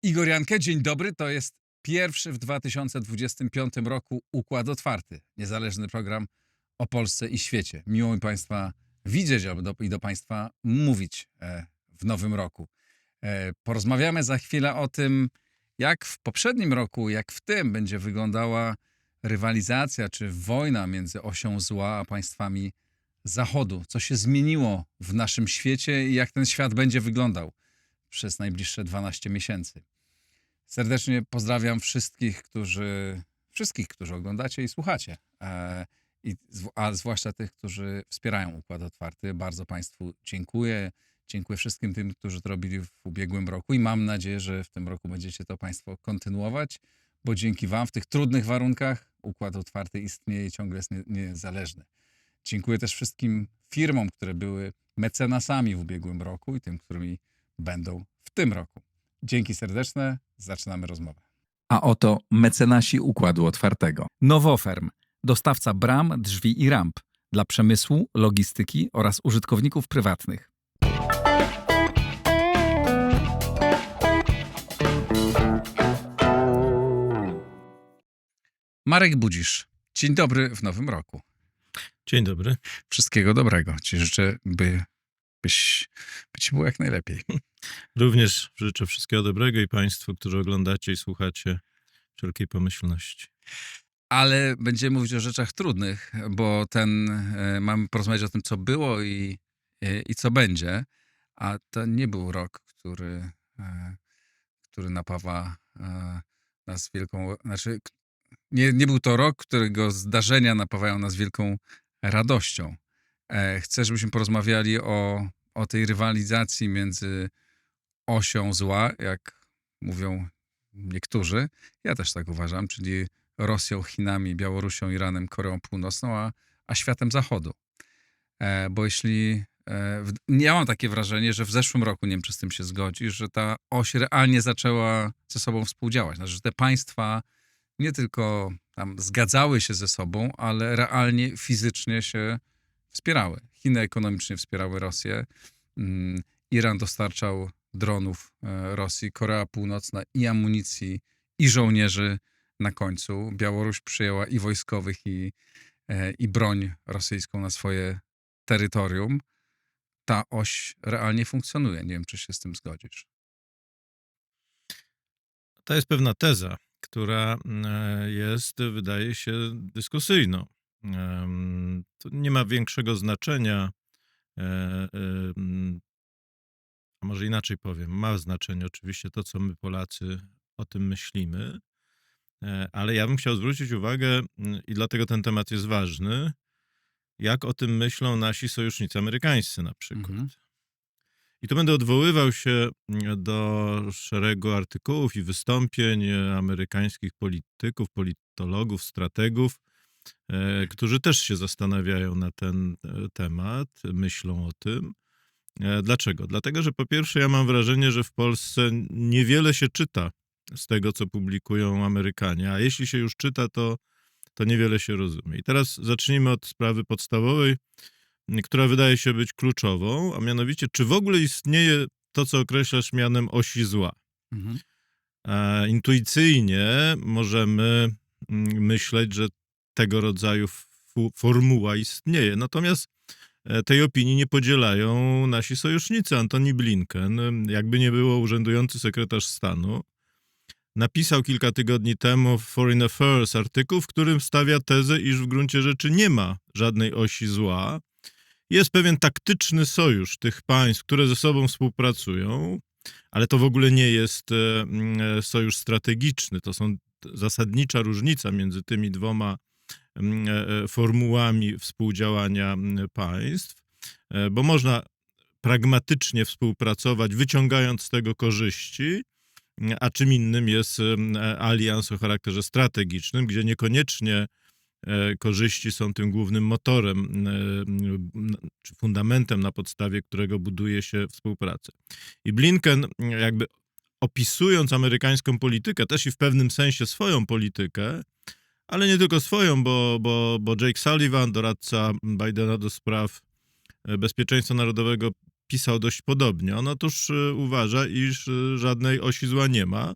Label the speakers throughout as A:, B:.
A: Igor Jankę, dzień dobry. To jest pierwszy w 2025 roku Układ Otwarty. Niezależny program o Polsce i świecie. Miło mi Państwa widzieć i do Państwa mówić w nowym roku. Porozmawiamy za chwilę o tym, jak w poprzednim roku, jak w tym będzie wyglądała rywalizacja czy wojna między osią zła a państwami Zachodu. Co się zmieniło w naszym świecie i jak ten świat będzie wyglądał przez najbliższe 12 miesięcy. Serdecznie pozdrawiam wszystkich, którzy oglądacie i słuchacie. A zwłaszcza tych, którzy wspierają Układ Otwarty. Bardzo Państwu dziękuję. Dziękuję wszystkim tym, którzy to robili w ubiegłym roku i mam nadzieję, że w tym roku będziecie to Państwo kontynuować, bo dzięki Wam w tych trudnych warunkach Układ Otwarty istnieje i ciągle jest niezależny. Dziękuję też wszystkim firmom, które były mecenasami w ubiegłym roku i tym, którymi będą w tym roku. Dzięki serdeczne. Zaczynamy rozmowę.
B: A oto mecenasi Układu Otwartego. Nowoferm, dostawca bram, drzwi i ramp dla przemysłu, logistyki oraz użytkowników prywatnych.
A: Marek Budzisz. Dzień dobry w nowym roku.
C: Dzień dobry.
A: Wszystkiego dobrego. Ci życzę, by ci było jak najlepiej.
C: Również życzę wszystkiego dobrego i Państwu, którzy oglądacie i słuchacie, wszelkiej pomyślności.
A: Ale będziemy mówić o rzeczach trudnych, bo mamy porozmawiać o tym, co było i co będzie. A to nie był rok, który napawa nas wielką... Nie był to rok, którego zdarzenia napawają nas wielką radością. Chcę, żebyśmy porozmawiali o tej rywalizacji między osią zła, jak mówią niektórzy. Ja też tak uważam, czyli Rosją, Chinami, Białorusią, Iranem, Koreą Północną, a światem Zachodu. Bo ja mam takie wrażenie, że w zeszłym roku, nie wiem, czy z tym się zgodzisz, że ta oś realnie zaczęła ze sobą współdziałać. Znaczy, że te państwa nie tylko tam zgadzały się ze sobą, ale realnie, fizycznie się wspierały. Chiny ekonomicznie wspierały Rosję. Iran dostarczał dronów Rosji, Korea Północna i amunicji, i żołnierzy na końcu. Białoruś przyjęła i wojskowych, i broń rosyjską na swoje terytorium. Ta oś realnie funkcjonuje. Nie wiem, czy się z tym zgodzisz.
C: To jest pewna teza, która jest, wydaje się, dyskusyjną. To nie ma większego znaczenia, a może inaczej powiem, ma znaczenie oczywiście to, co my Polacy o tym myślimy, ale ja bym chciał zwrócić uwagę, i dlatego ten temat jest ważny, jak o tym myślą nasi sojusznicy amerykańscy na przykład.
A: Mhm.
C: I tu będę odwoływał się do szeregu artykułów i wystąpień amerykańskich polityków, politologów, strategów, którzy też się zastanawiają na ten temat, myślą o tym. Dlaczego? Dlatego, że po pierwsze ja mam wrażenie, że w Polsce niewiele się czyta z tego, co publikują Amerykanie, a jeśli się już czyta, to niewiele się rozumie. I teraz zacznijmy od sprawy podstawowej, która wydaje się być kluczową, a mianowicie, czy w ogóle istnieje to, co określasz mianem osi zła.
A: Mhm.
C: Intuicyjnie możemy myśleć, że tego rodzaju formuła istnieje. Natomiast tej opinii nie podzielają nasi sojusznicy. Antony Blinken, jakby nie było urzędujący sekretarz stanu, napisał kilka tygodni temu w Foreign Affairs artykuł, w którym stawia tezę, iż w gruncie rzeczy nie ma żadnej osi zła. Jest pewien taktyczny sojusz tych państw, które ze sobą współpracują, ale to w ogóle nie jest sojusz strategiczny. To są zasadnicza różnica między tymi dwoma formułami współdziałania państw, bo można pragmatycznie współpracować, wyciągając z tego korzyści, a czym innym jest alians o charakterze strategicznym, gdzie niekoniecznie korzyści są tym głównym motorem czy fundamentem, na podstawie którego buduje się współpracę. I Blinken, jakby opisując amerykańską politykę, też i w pewnym sensie swoją politykę, ale nie tylko swoją, bo Jake Sullivan, doradca Bidena do spraw bezpieczeństwa narodowego, pisał dość podobnie. On otóż uważa, iż żadnej osi zła nie ma.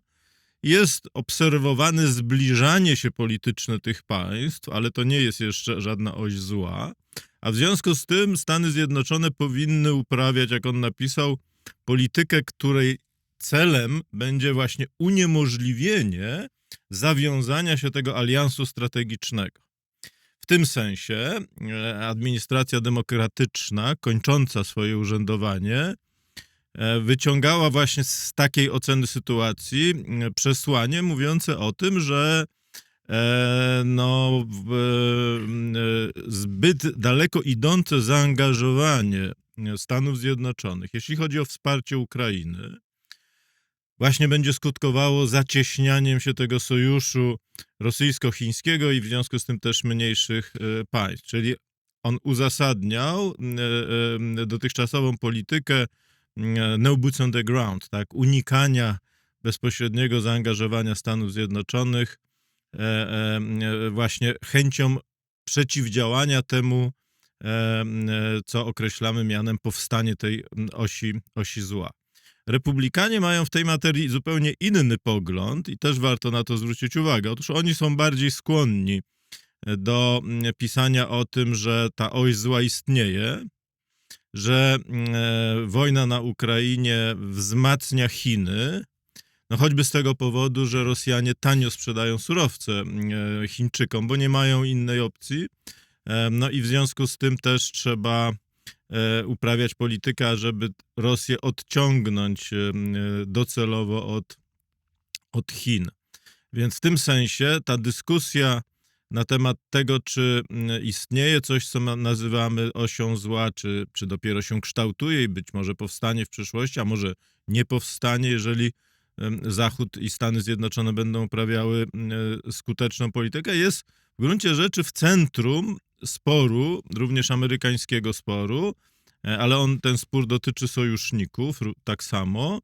C: Jest obserwowane zbliżanie się polityczne tych państw, ale to nie jest jeszcze żadna oś zła. A w związku z tym Stany Zjednoczone powinny uprawiać, jak on napisał, politykę, której celem będzie właśnie uniemożliwienie zawiązania się tego aliansu strategicznego. W tym sensie administracja demokratyczna, kończąca swoje urzędowanie, wyciągała właśnie z takiej oceny sytuacji przesłanie mówiące o tym, że zbyt daleko idące zaangażowanie Stanów Zjednoczonych, jeśli chodzi o wsparcie Ukrainy, właśnie będzie skutkowało zacieśnianiem się tego sojuszu rosyjsko-chińskiego i w związku z tym też mniejszych państw. Czyli on uzasadniał dotychczasową politykę no boots on the ground, tak, unikania bezpośredniego zaangażowania Stanów Zjednoczonych właśnie chęcią przeciwdziałania temu, co określamy mianem powstanie tej osi zła. Republikanie mają w tej materii zupełnie inny pogląd i też warto na to zwrócić uwagę. Otóż oni są bardziej skłonni do pisania o tym, że ta oś zła istnieje, że wojna na Ukrainie wzmacnia Chiny, no choćby z tego powodu, że Rosjanie tanio sprzedają surowce Chińczykom, bo nie mają innej opcji. No i w związku z tym też trzeba uprawiać politykę, żeby Rosję odciągnąć docelowo od Chin. Więc w tym sensie ta dyskusja na temat tego, czy istnieje coś, co nazywamy osią zła, czy dopiero się kształtuje i być może powstanie w przyszłości, a może nie powstanie, jeżeli Zachód i Stany Zjednoczone będą uprawiały skuteczną politykę, jest w gruncie rzeczy w centrum sporu, również amerykańskiego sporu, ale ten spór dotyczy sojuszników tak samo,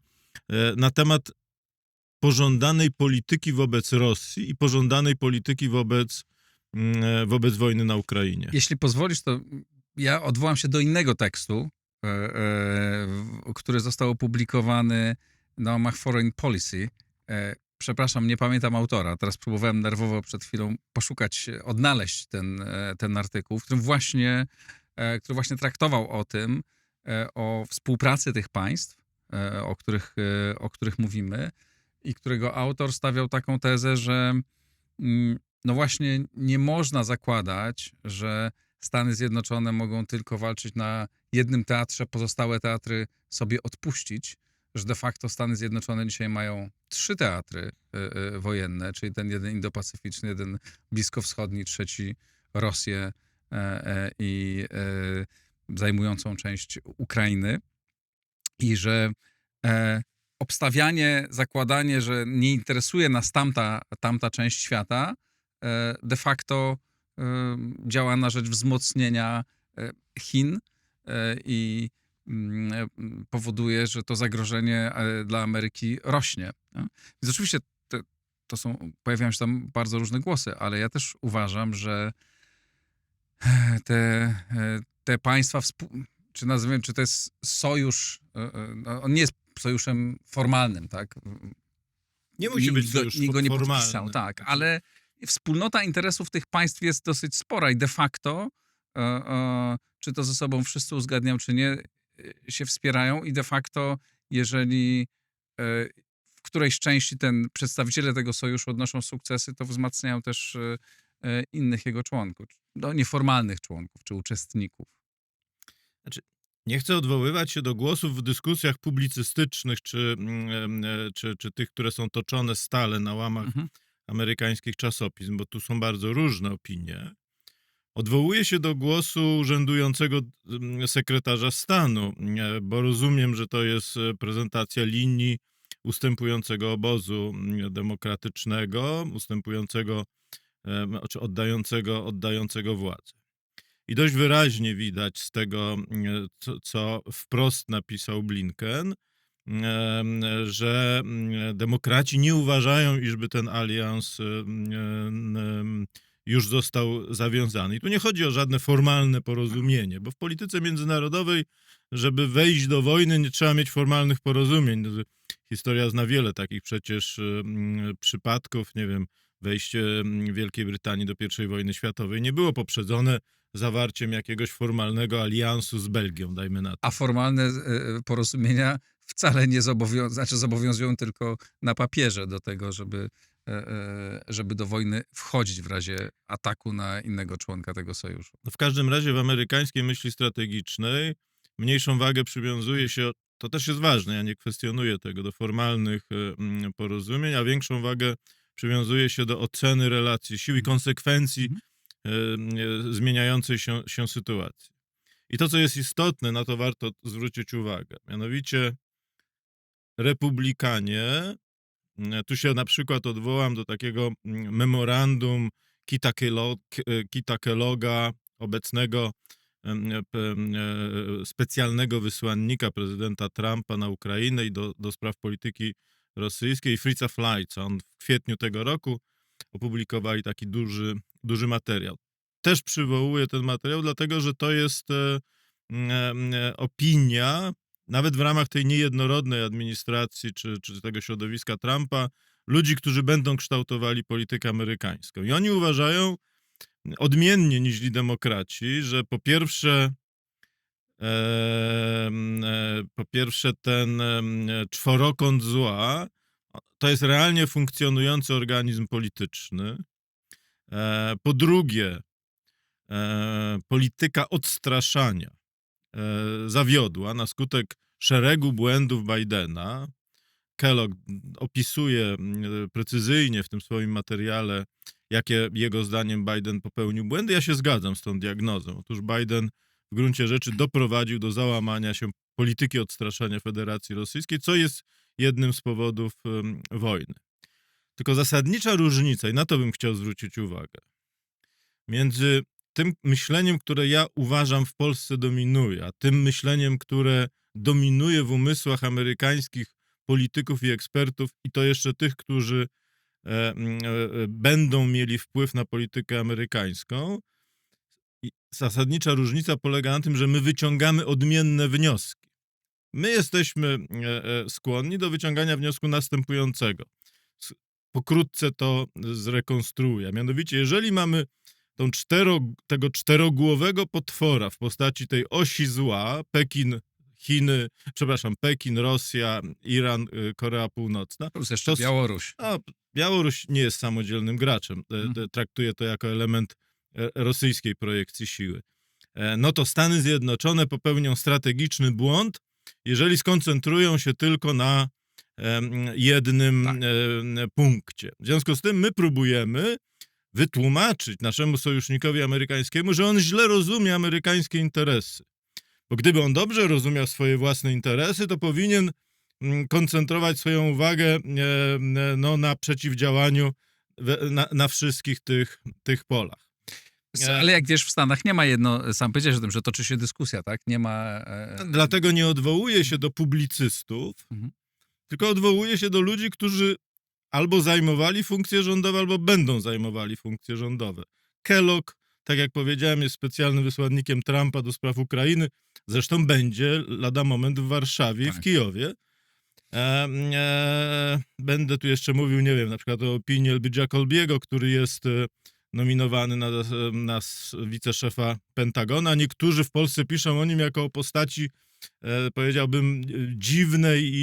C: na temat pożądanej polityki wobec Rosji i pożądanej polityki wobec wojny na Ukrainie.
A: Jeśli pozwolisz, to ja odwołam się do innego tekstu, który został opublikowany na łamach Foreign Policy. Przepraszam, nie pamiętam autora. Teraz próbowałem nerwowo przed chwilą odnaleźć ten artykuł, który właśnie traktował o tym, o współpracy tych państw, o których mówimy i którego autor stawiał taką tezę, że no właśnie nie można zakładać, że Stany Zjednoczone mogą tylko walczyć na jednym teatrze, pozostałe teatry sobie odpuścić, że de facto Stany Zjednoczone dzisiaj mają 3 teatry wojenne, czyli ten jeden indopacyficzny, jeden bliskowschodni, trzeci Rosję i zajmującą część Ukrainy i że zakładanie, że nie interesuje nas tamta część świata, de facto działa na rzecz wzmocnienia Chin i powoduje, że to zagrożenie dla Ameryki rośnie. Więc oczywiście pojawiają się tam bardzo różne głosy, ale ja też uważam, że te państwa, czy nazwijmy, czy to jest sojusz, on nie jest sojuszem formalnym, tak?
C: Nie musi być sojusz
A: nikt go nie
C: formalny.
A: podpisał, tak, ale wspólnota interesów tych państw jest dosyć spora i de facto, czy to ze sobą wszyscy uzgadniają, czy nie, się wspierają i de facto, jeżeli w którejś części przedstawiciele tego sojuszu odnoszą sukcesy, to wzmacniają też innych jego członków, nieformalnych członków czy uczestników.
C: Znaczy, nie chcę odwoływać się do głosów w dyskusjach publicystycznych, czy tych, które są toczone stale na łamach amerykańskich czasopism, bo tu są bardzo różne opinie. Odwołuję się do głosu urzędującego sekretarza stanu, bo rozumiem, że to jest prezentacja linii ustępującego obozu demokratycznego, czy oddającego władzę. I dość wyraźnie widać z tego, co wprost napisał Blinken, że demokraci nie uważają, iżby ten alians już został zawiązany. I tu nie chodzi o żadne formalne porozumienie, bo w polityce międzynarodowej, żeby wejść do wojny, nie trzeba mieć formalnych porozumień. Historia zna wiele takich przecież przypadków, nie wiem, wejście Wielkiej Brytanii do I wojny światowej nie było poprzedzone zawarciem jakiegoś formalnego aliansu z Belgią, dajmy na to.
A: A formalne porozumienia wcale nie zobowiązują tylko na papierze do tego, żeby do wojny wchodzić w razie ataku na innego członka tego sojuszu.
C: No w każdym razie w amerykańskiej myśli strategicznej mniejszą wagę przywiązuje się, to też jest ważne, ja nie kwestionuję tego, do formalnych porozumień, a większą wagę przywiązuje się do oceny relacji sił i konsekwencji zmieniającej się sytuacji. I to, co jest istotne, na to warto zwrócić uwagę. Mianowicie republikanie, tu się na przykład odwołam do takiego memorandum Kita Kelloga, obecnego specjalnego wysłannika prezydenta Trumpa na Ukrainę i do spraw polityki rosyjskiej, Fritza Fleitza. On w kwietniu tego roku opublikowali taki duży materiał. Też przywołuję ten materiał, dlatego że to jest opinia, nawet w ramach tej niejednorodnej administracji czy tego środowiska Trumpa, ludzi, którzy będą kształtowali politykę amerykańską. I oni uważają, odmiennie niż demokraci, że po pierwsze ten czworokąt zła to jest realnie funkcjonujący organizm polityczny. Po drugie, polityka odstraszania zawiodła na skutek szeregu błędów Bidena. Kellogg opisuje precyzyjnie w tym swoim materiale, jakie jego zdaniem Biden popełnił błędy. Ja się zgadzam z tą diagnozą. Otóż Biden w gruncie rzeczy doprowadził do załamania się polityki odstraszania Federacji Rosyjskiej, co jest jednym z powodów wojny. Tylko zasadnicza różnica, i na to bym chciał zwrócić uwagę, między tym myśleniem, które ja uważam w Polsce dominuje, a tym myśleniem, które dominuje w umysłach amerykańskich polityków i ekspertów, i to jeszcze tych, którzy będą mieli wpływ na politykę amerykańską. I zasadnicza różnica polega na tym, że my wyciągamy odmienne wnioski. My jesteśmy skłonni do wyciągania wniosku następującego. Pokrótce to zrekonstruuję. Mianowicie, jeżeli mamy tego czterogłowego potwora w postaci tej osi zła, Pekin, Rosja, Iran, Korea Północna.
A: Plus jeszcze Białoruś.
C: Białoruś nie jest samodzielnym graczem. Traktuje to jako element rosyjskiej projekcji siły. No to Stany Zjednoczone popełnią strategiczny błąd, jeżeli skoncentrują się tylko na jednym punkcie. W związku z tym my próbujemy wytłumaczyć naszemu sojusznikowi amerykańskiemu, że on źle rozumie amerykańskie interesy. Bo gdyby on dobrze rozumiał swoje własne interesy, to powinien koncentrować swoją uwagę na przeciwdziałaniu na wszystkich tych polach.
A: Ale jak wiesz, w Stanach nie ma sam powiedziałeś o tym, że toczy się dyskusja, tak? Nie ma...
C: Dlatego nie odwołuje się do publicystów, tylko odwołuje się do ludzi, którzy albo zajmowali funkcje rządowe, albo będą zajmowali funkcje rządowe. Kellogg, tak jak powiedziałem, jest specjalnym wysłannikiem Trumpa do spraw Ukrainy. Zresztą będzie lada moment w Warszawie i w Kijowie. Będę tu jeszcze mówił, nie wiem, na przykład o opinii Elijah Colbiego, który jest nominowany na wiceszefa Pentagona. Niektórzy w Polsce piszą o nim jako o postaci, powiedziałbym, dziwnej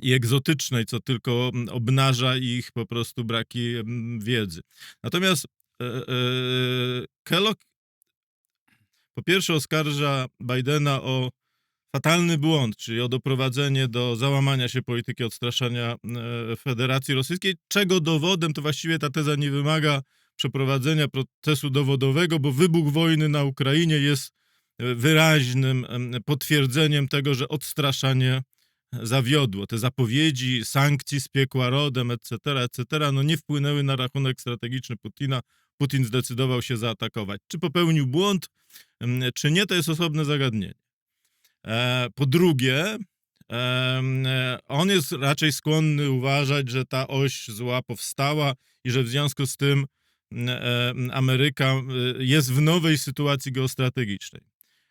C: i egzotycznej, co tylko obnaża ich po prostu braki wiedzy. Natomiast Kellogg po pierwsze oskarża Bidena o fatalny błąd, czyli o doprowadzenie do załamania się polityki odstraszania Federacji Rosyjskiej, czego dowodem to właściwie ta teza nie wymaga przeprowadzenia procesu dowodowego, bo wybuch wojny na Ukrainie jest wyraźnym potwierdzeniem tego, że odstraszanie zawiodło. Te zapowiedzi sankcji z piekła rodem, etc., no nie wpłynęły na rachunek strategiczny Putina. Putin zdecydował się zaatakować. Czy popełnił błąd, czy nie, to jest osobne zagadnienie. Po drugie, On jest raczej skłonny uważać, że ta oś zła powstała i że w związku z tym Ameryka jest w nowej sytuacji geostrategicznej.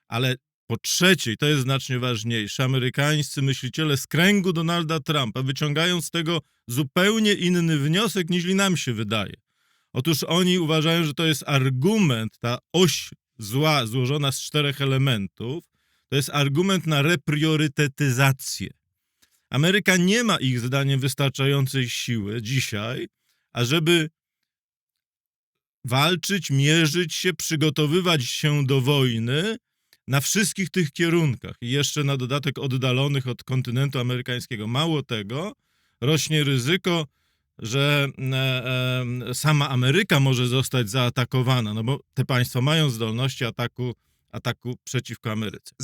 C: Ale po trzeciej, to jest znacznie ważniejsze, amerykańscy myśliciele z kręgu Donalda Trumpa wyciągają z tego zupełnie inny wniosek, niż nam się wydaje. Otóż oni uważają, że to jest argument, ta oś zła złożona z 4 elementów, to jest argument na repriorytetyzację. Ameryka nie ma ich zdaniem wystarczającej siły dzisiaj, ażeby walczyć, mierzyć się, przygotowywać się do wojny na wszystkich tych kierunkach i jeszcze na dodatek oddalonych od kontynentu amerykańskiego. Mało tego, rośnie ryzyko, że sama Ameryka może zostać zaatakowana, no bo te państwa mają zdolności ataku przeciwko Ameryce.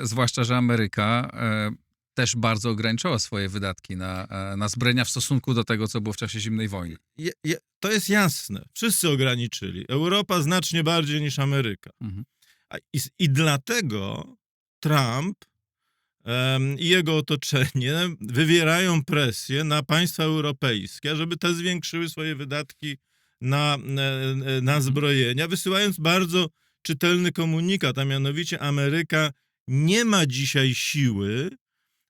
A: Zwłaszcza, że Ameryka też bardzo ograniczała swoje wydatki na zbrojenia w stosunku do tego, co było w czasie zimnej wojny.
C: To jest jasne. Wszyscy ograniczyli. Europa znacznie bardziej niż Ameryka.
A: Mhm.
C: I dlatego Trump i jego otoczenie wywierają presję na państwa europejskie, żeby te zwiększyły swoje wydatki na zbrojenia, wysyłając bardzo czytelny komunikat, a mianowicie Ameryka nie ma dzisiaj siły,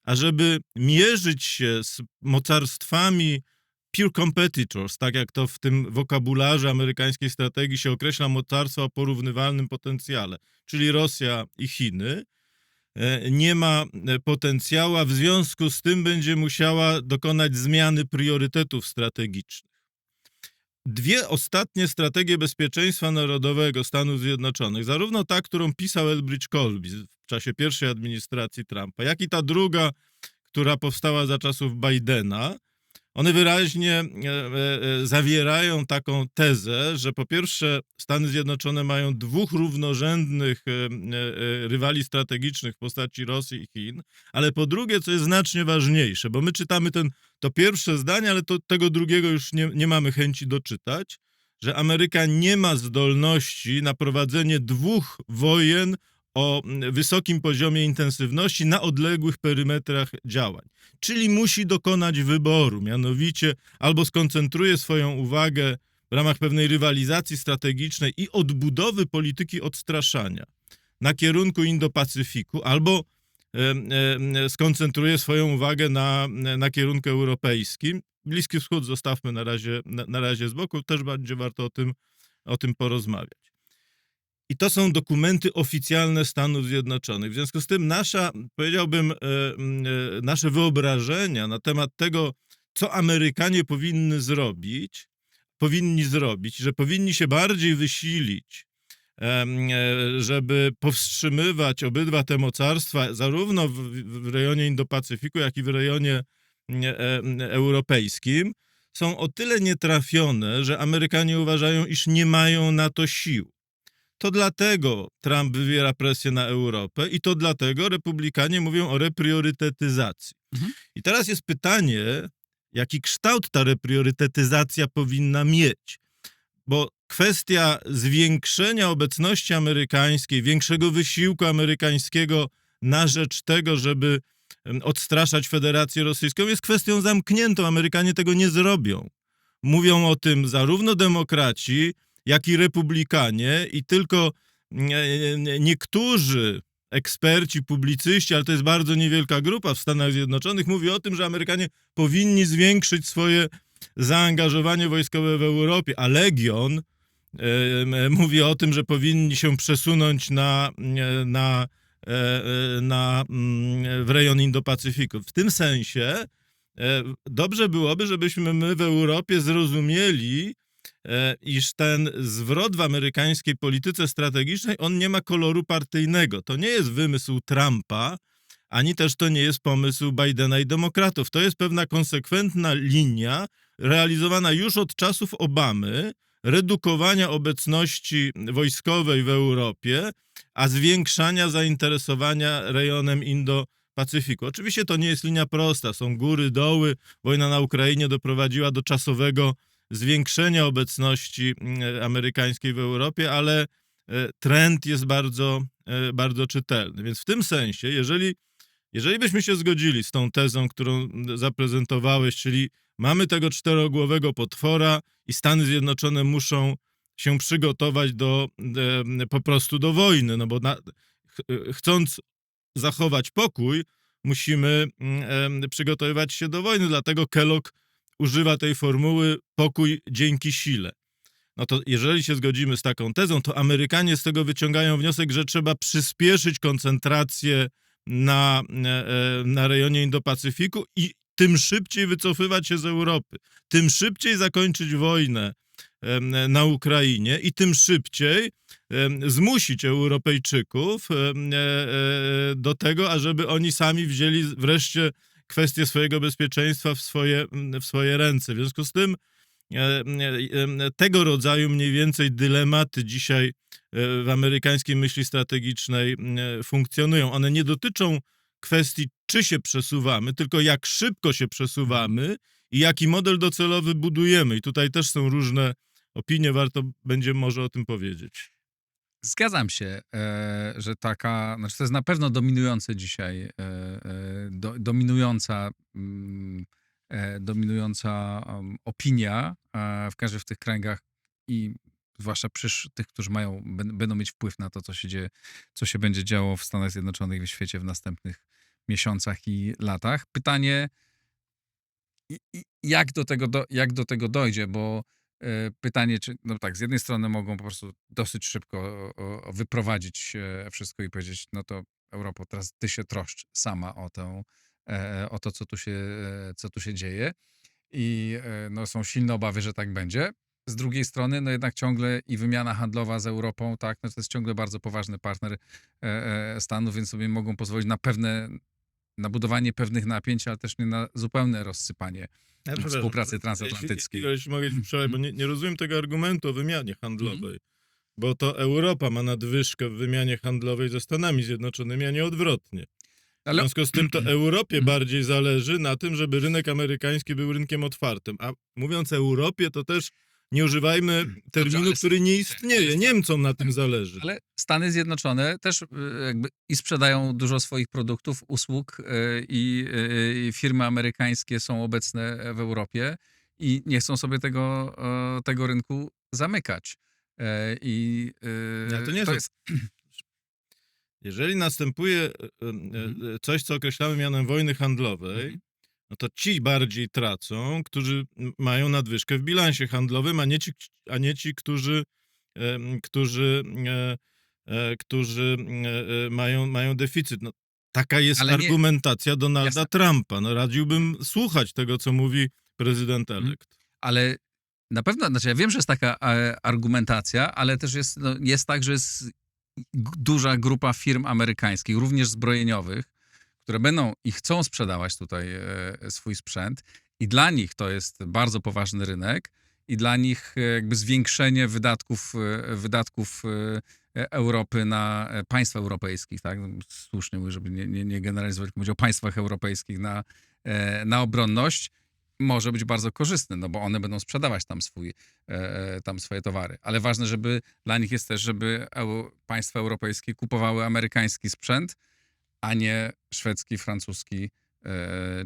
C: ażeby mierzyć się z mocarstwami peer competitors, tak jak to w tym wokabularze amerykańskiej strategii się określa, mocarstwa o porównywalnym potencjale, czyli Rosja i Chiny, nie ma potencjału, a w związku z tym będzie musiała dokonać zmiany priorytetów strategicznych. 2 ostatnie strategie bezpieczeństwa narodowego Stanów Zjednoczonych, zarówno ta, którą pisał Elbridge Colby w czasie pierwszej administracji Trumpa, jak i ta druga, która powstała za czasów Bidena, one wyraźnie zawierają taką tezę, że po pierwsze Stany Zjednoczone mają 2 równorzędnych rywali strategicznych w postaci Rosji i Chin, ale po drugie, co jest znacznie ważniejsze, bo my czytamy to pierwsze zdanie, ale tego drugiego już nie mamy chęci doczytać, że Ameryka nie ma zdolności na prowadzenie 2 wojen o wysokim poziomie intensywności na odległych perymetrach działań. Czyli musi dokonać wyboru, mianowicie albo skoncentruje swoją uwagę w ramach pewnej rywalizacji strategicznej i odbudowy polityki odstraszania na kierunku Indo-Pacyfiku, albo skoncentruje swoją uwagę na kierunku europejskim. Bliski Wschód zostawmy na razie z boku, też będzie warto o tym porozmawiać. I to są dokumenty oficjalne Stanów Zjednoczonych. W związku z tym powiedziałbym, nasze wyobrażenia na temat tego, co Amerykanie powinni zrobić, że powinni się bardziej wysilić, żeby powstrzymywać obydwa te mocarstwa, zarówno w rejonie Indo-Pacyfiku, jak i w rejonie europejskim, są o tyle nietrafione, że Amerykanie uważają, iż nie mają na to sił. To dlatego Trump wywiera presję na Europę i to dlatego republikanie mówią o repriorytetyzacji.
A: Mhm.
C: I teraz jest pytanie, jaki kształt ta repriorytetyzacja powinna mieć. Bo kwestia zwiększenia obecności amerykańskiej, większego wysiłku amerykańskiego na rzecz tego, żeby odstraszać Federację Rosyjską, jest kwestią zamkniętą. Amerykanie tego nie zrobią. Mówią o tym zarówno demokraci, jak i republikanie i tylko niektórzy eksperci, publicyści, ale to jest bardzo niewielka grupa w Stanach Zjednoczonych, mówi o tym, że Amerykanie powinni zwiększyć swoje zaangażowanie wojskowe w Europie, a Legion mówi o tym, że powinni się przesunąć w rejon Indo-Pacyfiku. W tym sensie dobrze byłoby, żebyśmy my w Europie zrozumieli, iż ten zwrot w amerykańskiej polityce strategicznej, on nie ma koloru partyjnego. To nie jest wymysł Trumpa, ani też to nie jest pomysł Bidena i demokratów. To jest pewna konsekwentna linia realizowana już od czasów Obamy, redukowania obecności wojskowej w Europie, a zwiększania zainteresowania rejonem Indo-Pacyfiku. Oczywiście to nie jest linia prosta, są góry, doły. Wojna na Ukrainie doprowadziła do czasowego zwiększenia obecności amerykańskiej w Europie, ale trend jest bardzo, bardzo czytelny. Więc w tym sensie, Jeżeli byśmy się zgodzili z tą tezą, którą zaprezentowałeś, czyli mamy tego czterogłowego potwora i Stany Zjednoczone muszą się przygotować po prostu do wojny, no bo chcąc zachować pokój, musimy przygotowywać się do wojny, dlatego Kellogg używa tej formuły pokój dzięki sile. No to jeżeli się zgodzimy z taką tezą, to Amerykanie z tego wyciągają wniosek, że trzeba przyspieszyć koncentrację na rejonie Indo-Pacyfiku i tym szybciej wycofywać się z Europy, tym szybciej zakończyć wojnę na Ukrainie i tym szybciej zmusić Europejczyków do tego, ażeby oni sami wzięli wreszcie kwestię swojego bezpieczeństwa w swoje ręce. W związku z tym tego rodzaju mniej więcej dylematy dzisiaj w amerykańskiej myśli strategicznej funkcjonują. One nie dotyczą kwestii, czy się przesuwamy, tylko jak szybko się przesuwamy i jaki model docelowy budujemy. I tutaj też są różne opinie, warto będzie może o tym powiedzieć.
A: Zgadzam się, że znaczy to jest na pewno dominujące dzisiaj, dominująca opinia w każdych tych kręgach i zwłaszcza tych, którzy będą mieć wpływ na to, co się będzie działo w Stanach Zjednoczonych i w świecie w następnych miesiącach i latach. Pytanie, jak do tego dojdzie, bo pytanie, czy, no tak, z jednej strony mogą po prostu dosyć szybko wyprowadzić wszystko i powiedzieć, no to Europo, teraz ty się troszcz sama o to, co tu się dzieje i no, są silne obawy, że tak będzie. Z drugiej strony, no jednak ciągle i wymiana handlowa z Europą, tak, no to jest ciągle bardzo poważny partner Stanów, więc sobie mogą pozwolić na budowanie pewnych napięć, ale też nie na zupełne rozsypanie współpracy transatlantyckiej.
C: Jeśli mogę ci przerwać, bo nie rozumiem tego argumentu o wymianie handlowej, bo to Europa ma nadwyżkę w wymianie handlowej ze Stanami Zjednoczonymi, a nie odwrotnie. W związku z tym to Europie bardziej zależy na tym, żeby rynek amerykański był rynkiem otwartym. A mówiąc Europie, to też nie używajmy terminu, który nie istnieje. Niemcom na tym zależy.
A: Ale Stany Zjednoczone też jakby i sprzedają dużo swoich produktów, usług i firmy amerykańskie są obecne w Europie i nie chcą sobie tego rynku zamykać.
C: To nie jest... Jeżeli następuje coś, co określamy mianem wojny handlowej, no to ci bardziej tracą, którzy mają nadwyżkę w bilansie handlowym, a nie ci, którzy mają deficyt. No, taka jest argumentacja Donalda Trumpa. No, radziłbym słuchać tego, co mówi prezydent elekt.
A: Ale na pewno, znaczy ja wiem, że jest taka argumentacja, ale też jest tak, że jest duża grupa firm amerykańskich, również zbrojeniowych, które będą i chcą sprzedawać tutaj swój sprzęt i dla nich to jest bardzo poważny rynek i dla nich jakby zwiększenie wydatków Europy na państwa europejskich, tak? Słusznie mówię, żeby nie generalizować, tylko mówić o państwach europejskich na obronność, może być bardzo korzystny, no bo one będą sprzedawać tam swoje towary. Ale ważne, żeby dla nich jest też, żeby państwa europejskie kupowały amerykański sprzęt, a nie szwedzki, francuski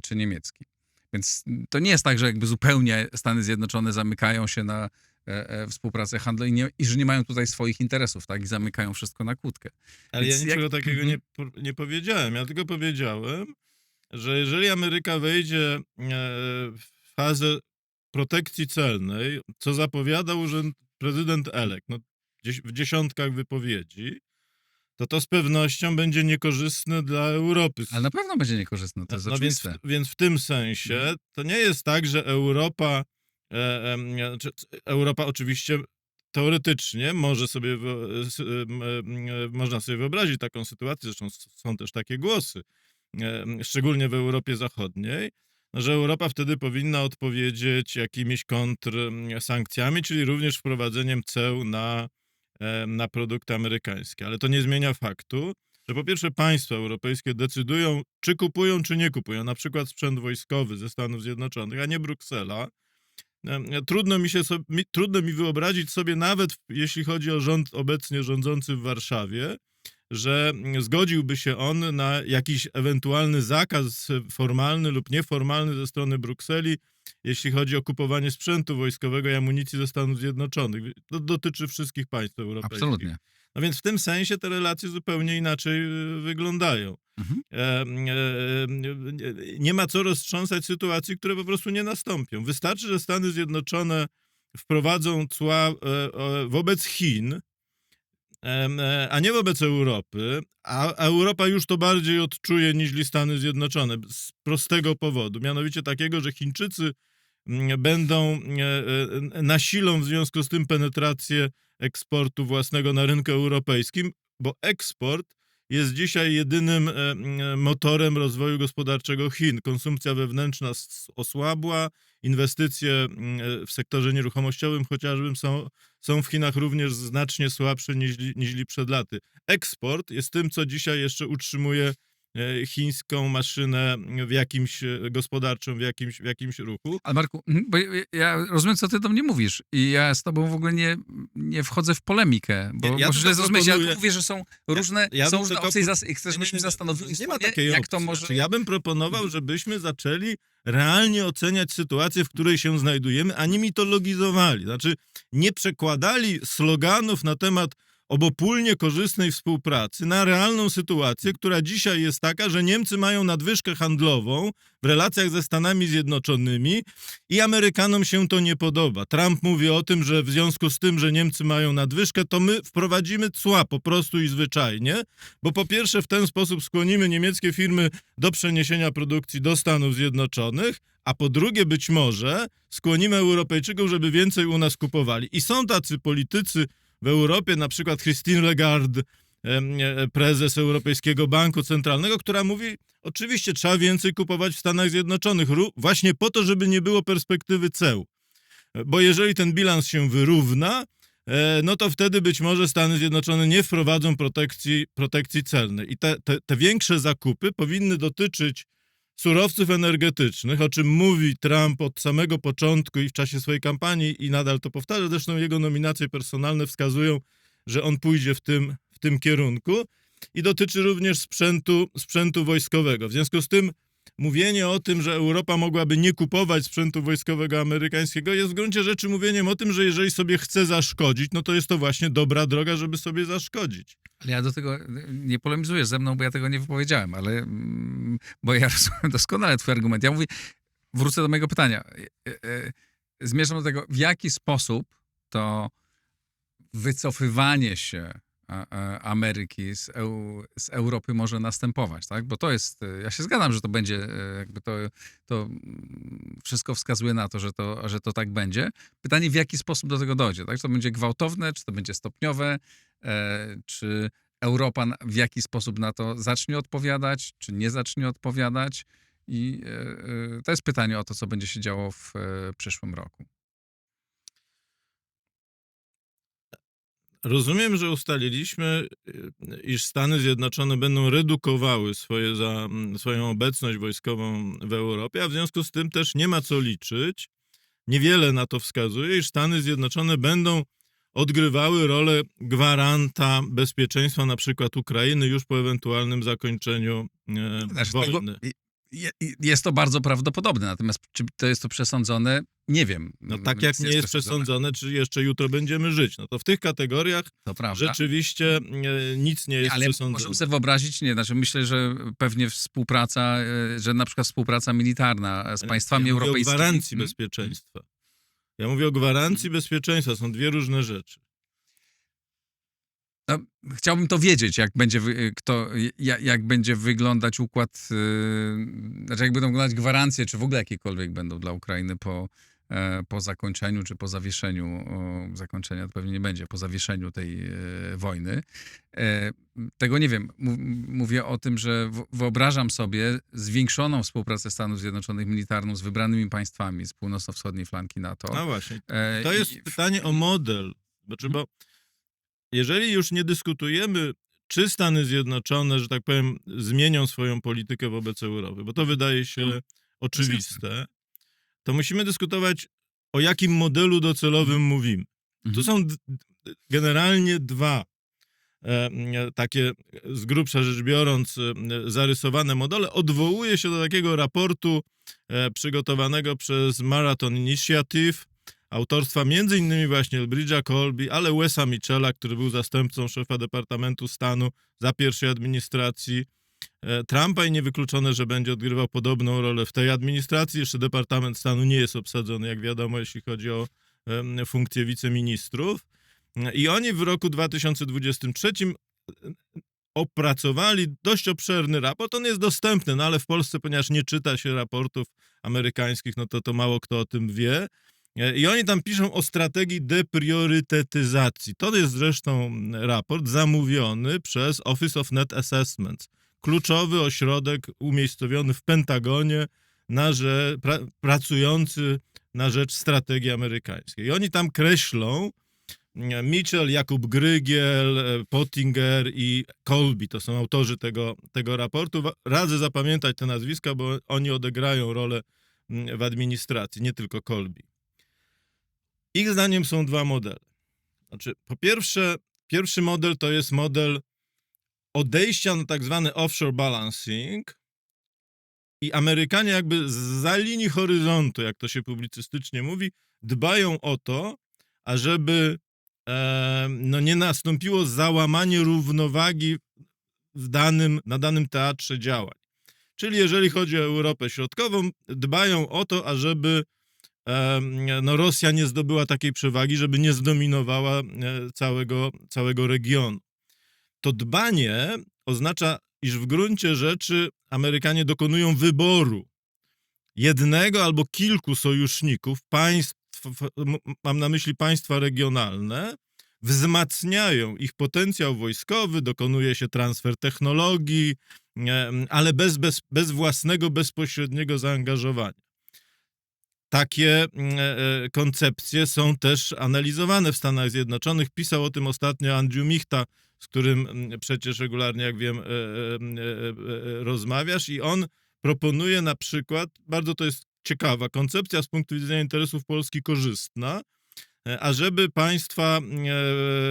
A: czy niemiecki. Więc to nie jest tak, że jakby zupełnie Stany Zjednoczone zamykają się na współpracę handlową i że nie mają tutaj swoich interesów, tak? I zamykają wszystko na kłódkę.
C: Ale ja niczego takiego nie powiedziałem. Ja tylko powiedziałem, że jeżeli Ameryka wejdzie w fazę protekcji celnej, co zapowiadał prezydent elekt, no, w dziesiątkach wypowiedzi, to z pewnością będzie niekorzystne dla Europy.
A: Ale na pewno będzie niekorzystne, to jest oczywiste.
C: Więc w tym sensie to nie jest tak, że Europa oczywiście teoretycznie można sobie wyobrazić taką sytuację, zresztą są też takie głosy, szczególnie w Europie Zachodniej, że Europa wtedy powinna odpowiedzieć jakimiś kontrsankcjami, czyli również wprowadzeniem ceł na produkty amerykańskie. Ale to nie zmienia faktu, że po pierwsze państwa europejskie decydują, czy kupują, czy nie kupują, na przykład sprzęt wojskowy ze Stanów Zjednoczonych, a nie Bruksela. Trudno mi wyobrazić sobie, nawet jeśli chodzi o rząd obecnie rządzący w Warszawie, że zgodziłby się on na jakiś ewentualny zakaz formalny lub nieformalny ze strony Brukseli, jeśli chodzi o kupowanie sprzętu wojskowego i amunicji ze Stanów Zjednoczonych. To dotyczy wszystkich państw europejskich.
A: Absolutnie.
C: No więc w tym sensie te relacje zupełnie inaczej wyglądają.
A: Mhm.
C: Nie ma co roztrząsać sytuacji, które po prostu nie nastąpią. Wystarczy, że Stany Zjednoczone wprowadzą cła wobec Chin, a nie wobec Europy, a Europa już to bardziej odczuje niż Stany Zjednoczone z prostego powodu, mianowicie takiego, że Chińczycy będą nasilą w związku z tym penetrację eksportu własnego na rynku europejskim, bo eksport jest dzisiaj jedynym motorem rozwoju gospodarczego Chin. Konsumpcja wewnętrzna osłabła, inwestycje w sektorze nieruchomościowym chociażby są w Chinach również znacznie słabsze niż przed laty. Eksport jest tym, co dzisiaj jeszcze utrzymuje chińską maszynę gospodarczą w jakimś ruchu.
A: Ale Marku, bo ja rozumiem, co ty do mnie mówisz i ja z tobą w ogóle nie wchodzę w polemikę, bo
C: Ja
A: może
C: tylko
A: zrozumieć, ja
C: proponuję-
A: mówię, że są różne,
C: ja
A: są
C: bym
A: różne
C: tylko-
A: opcje i chcesz, żebyśmy zastanowili
C: Nie ma
A: sobie,
C: takiej
A: jak
C: opcji.
A: to może...
C: Znaczy, ja bym proponował, żebyśmy zaczęli realnie oceniać sytuację, w której się znajdujemy, a nie mitologizowali. Znaczy, nie przekładali sloganów na temat obopólnie korzystnej współpracy na realną sytuację, która dzisiaj jest taka, że Niemcy mają nadwyżkę handlową w relacjach ze Stanami Zjednoczonymi i Amerykanom się to nie podoba. Trump mówi o tym, że w związku z tym, że Niemcy mają nadwyżkę, to my wprowadzimy cła po prostu i zwyczajnie, bo po pierwsze w ten sposób skłonimy niemieckie firmy do przeniesienia produkcji do Stanów Zjednoczonych, a po drugie być może skłonimy Europejczyków, żeby więcej u nas kupowali. I są tacy politycy w Europie, na przykład Christine Lagarde, prezes Europejskiego Banku Centralnego, która mówi, oczywiście trzeba więcej kupować w Stanach Zjednoczonych, właśnie po to, żeby nie było perspektywy ceł. Bo jeżeli ten bilans się wyrówna, no to wtedy być może Stany Zjednoczone nie wprowadzą protekcji celnej. I te większe zakupy powinny dotyczyć surowców energetycznych, o czym mówi Trump od samego początku i w czasie swojej kampanii i nadal to powtarza. Zresztą jego nominacje personalne wskazują, że on pójdzie w tym kierunku i dotyczy również sprzętu wojskowego. W związku z tym mówienie o tym, że Europa mogłaby nie kupować sprzętu wojskowego amerykańskiego jest w gruncie rzeczy mówieniem o tym, że jeżeli sobie chce zaszkodzić, no to jest to właśnie dobra droga, żeby sobie zaszkodzić.
A: Ale ja do tego nie polemizujesz ze mną, bo ja tego nie wypowiedziałem, ale bo ja rozumiem doskonale twój argument. Ja mówię, wrócę do mojego pytania. Zmierzam do tego, w jaki sposób to wycofywanie się Ameryki z Europy może następować, tak? Bo to jest, ja się zgadzam, że to będzie, jakby to wszystko wskazuje na to, że to tak będzie. Pytanie, w jaki sposób do tego dojdzie, tak? Czy to będzie gwałtowne, czy to będzie stopniowe, czy Europa w jaki sposób na to zacznie odpowiadać, czy nie zacznie odpowiadać. I to jest pytanie o to, co będzie się działo w przyszłym roku.
C: Rozumiem, że ustaliliśmy, iż Stany Zjednoczone będą redukowały swoją obecność wojskową w Europie, a w związku z tym też nie ma co liczyć. Niewiele na to wskazuje, iż Stany Zjednoczone będą odgrywały rolę gwaranta bezpieczeństwa na przykład Ukrainy już po ewentualnym zakończeniu wojny.
A: Jest to bardzo prawdopodobne, natomiast czy to jest to przesądzone, nie wiem.
C: No tak jak nie jest przesądzone, czy jeszcze jutro będziemy żyć. No to w tych kategoriach
A: to prawda.
C: Rzeczywiście nic nie jest przesądzone.
A: Ale możemy sobie wyobrazić, myślę, że pewnie współpraca, że na przykład współpraca militarna z państwami europejskimi.
C: Ja mówię o gwarancji bezpieczeństwa. Ja mówię o gwarancji bezpieczeństwa. Są dwie różne rzeczy.
A: No, chciałbym to wiedzieć, jak będzie wyglądać układ, znaczy jak będą wyglądać gwarancje, czy w ogóle jakiekolwiek będą dla Ukrainy po zakończeniu, czy po zawieszeniu, zakończenia to pewnie nie będzie, po zawieszeniu tej wojny. Tego nie wiem. Mówię o tym, że wyobrażam sobie zwiększoną współpracę Stanów Zjednoczonych militarną z wybranymi państwami z północno-wschodniej flanki NATO.
C: No właśnie. To jest pytanie o model. Bo jeżeli już nie dyskutujemy, czy Stany Zjednoczone, że tak powiem, zmienią swoją politykę wobec Europy, bo to wydaje się oczywiste, to musimy dyskutować, o jakim modelu docelowym mówimy. Tu są generalnie dwa takie z grubsza rzecz biorąc zarysowane modele, odwołuje się do takiego raportu przygotowanego przez Marathon Initiative, autorstwa m.in. właśnie Elbridge'a Colby, ale Wesa Mitchella, który był zastępcą szefa Departamentu Stanu za pierwszej administracji Trumpa i niewykluczone, że będzie odgrywał podobną rolę w tej administracji. Jeszcze Departament Stanu nie jest obsadzony, jak wiadomo, jeśli chodzi o funkcję wiceministrów. I oni w roku 2023 opracowali dość obszerny raport. On jest dostępny, no ale w Polsce, ponieważ nie czyta się raportów amerykańskich, no to mało kto o tym wie. I oni tam piszą o strategii depriorytetyzacji. To jest zresztą raport zamówiony przez Office of Net Assessments, kluczowy ośrodek umiejscowiony w Pentagonie, pracujący na rzecz strategii amerykańskiej. I oni tam kreślą, Mitchell, Jakub Grygiel, Pottinger i Colby, to są autorzy tego raportu. Radzę zapamiętać te nazwiska, bo oni odegrają rolę w administracji, nie tylko Colby. Ich zdaniem są dwa modele. Znaczy, po pierwsze, pierwszy model to jest model odejścia na tak zwany offshore balancing i Amerykanie jakby zza linii horyzontu, jak to się publicystycznie mówi, dbają o to, ażeby nie nastąpiło załamanie równowagi na danym teatrze działań. Czyli jeżeli chodzi o Europę Środkową, dbają o to, ażeby Rosja nie zdobyła takiej przewagi, żeby nie zdominowała całego regionu. To dbanie oznacza, iż w gruncie rzeczy Amerykanie dokonują wyboru jednego albo kilku sojuszników, mam na myśli państwa regionalne, wzmacniają ich potencjał wojskowy, dokonuje się transfer technologii, ale bez własnego, bezpośredniego zaangażowania. Takie koncepcje są też analizowane w Stanach Zjednoczonych. Pisał o tym ostatnio Andrew Michta, z którym przecież regularnie, jak wiem, rozmawiasz, i on proponuje na przykład, bardzo to jest ciekawa koncepcja z punktu widzenia interesów Polski korzystna, ażeby państwa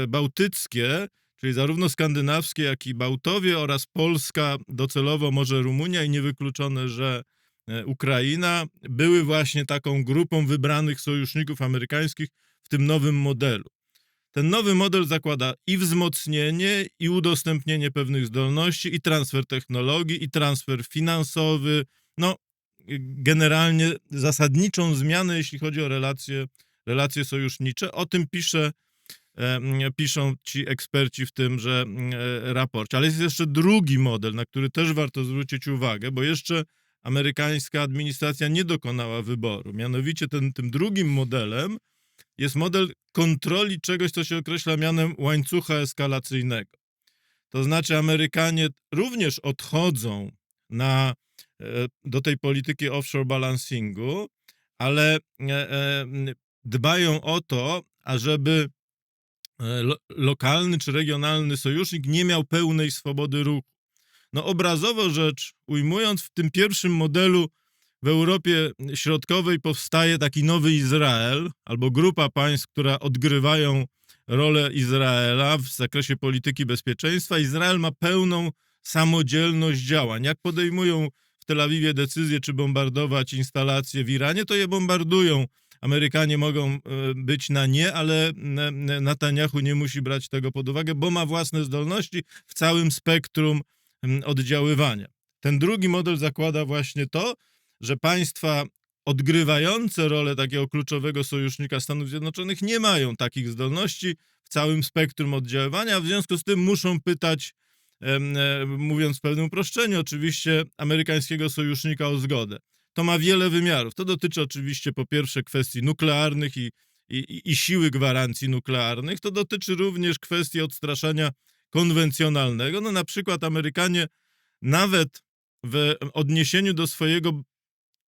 C: bałtyckie, czyli zarówno skandynawskie, jak i Bałtowie oraz Polska, docelowo może Rumunia i niewykluczone, że Ukraina, były właśnie taką grupą wybranych sojuszników amerykańskich w tym nowym modelu. Ten nowy model zakłada i wzmocnienie, i udostępnienie pewnych zdolności, i transfer technologii, i transfer finansowy. No, generalnie zasadniczą zmianę, jeśli chodzi o relacje sojusznicze. O tym piszą ci eksperci w tymże raporcie. Ale jest jeszcze drugi model, na który też warto zwrócić uwagę, bo jeszcze amerykańska administracja nie dokonała wyboru. Mianowicie tym drugim modelem jest model kontroli czegoś, co się określa mianem łańcucha eskalacyjnego. To znaczy Amerykanie również odchodzą do tej polityki offshore balancingu, ale dbają o to, ażeby lokalny czy regionalny sojusznik nie miał pełnej swobody ruchu. No obrazowo rzecz ujmując, w tym pierwszym modelu w Europie Środkowej powstaje taki nowy Izrael, albo grupa państw, które odgrywają rolę Izraela w zakresie polityki bezpieczeństwa. Izrael ma pełną samodzielność działań. Jak podejmują w Tel Awiwie decyzję, czy bombardować instalacje w Iranie, to je bombardują. Amerykanie mogą być na nie, ale Netanyahu nie musi brać tego pod uwagę, bo ma własne zdolności w całym spektrum oddziaływania. Ten drugi model zakłada właśnie to, że państwa odgrywające rolę takiego kluczowego sojusznika Stanów Zjednoczonych nie mają takich zdolności w całym spektrum oddziaływania, w związku z tym muszą pytać, mówiąc w pewnym uproszczeniu, oczywiście amerykańskiego sojusznika o zgodę. To ma wiele wymiarów. To dotyczy oczywiście po pierwsze kwestii nuklearnych i siły gwarancji nuklearnych. To dotyczy również kwestii odstraszania konwencjonalnego. No na przykład Amerykanie nawet w odniesieniu do swojego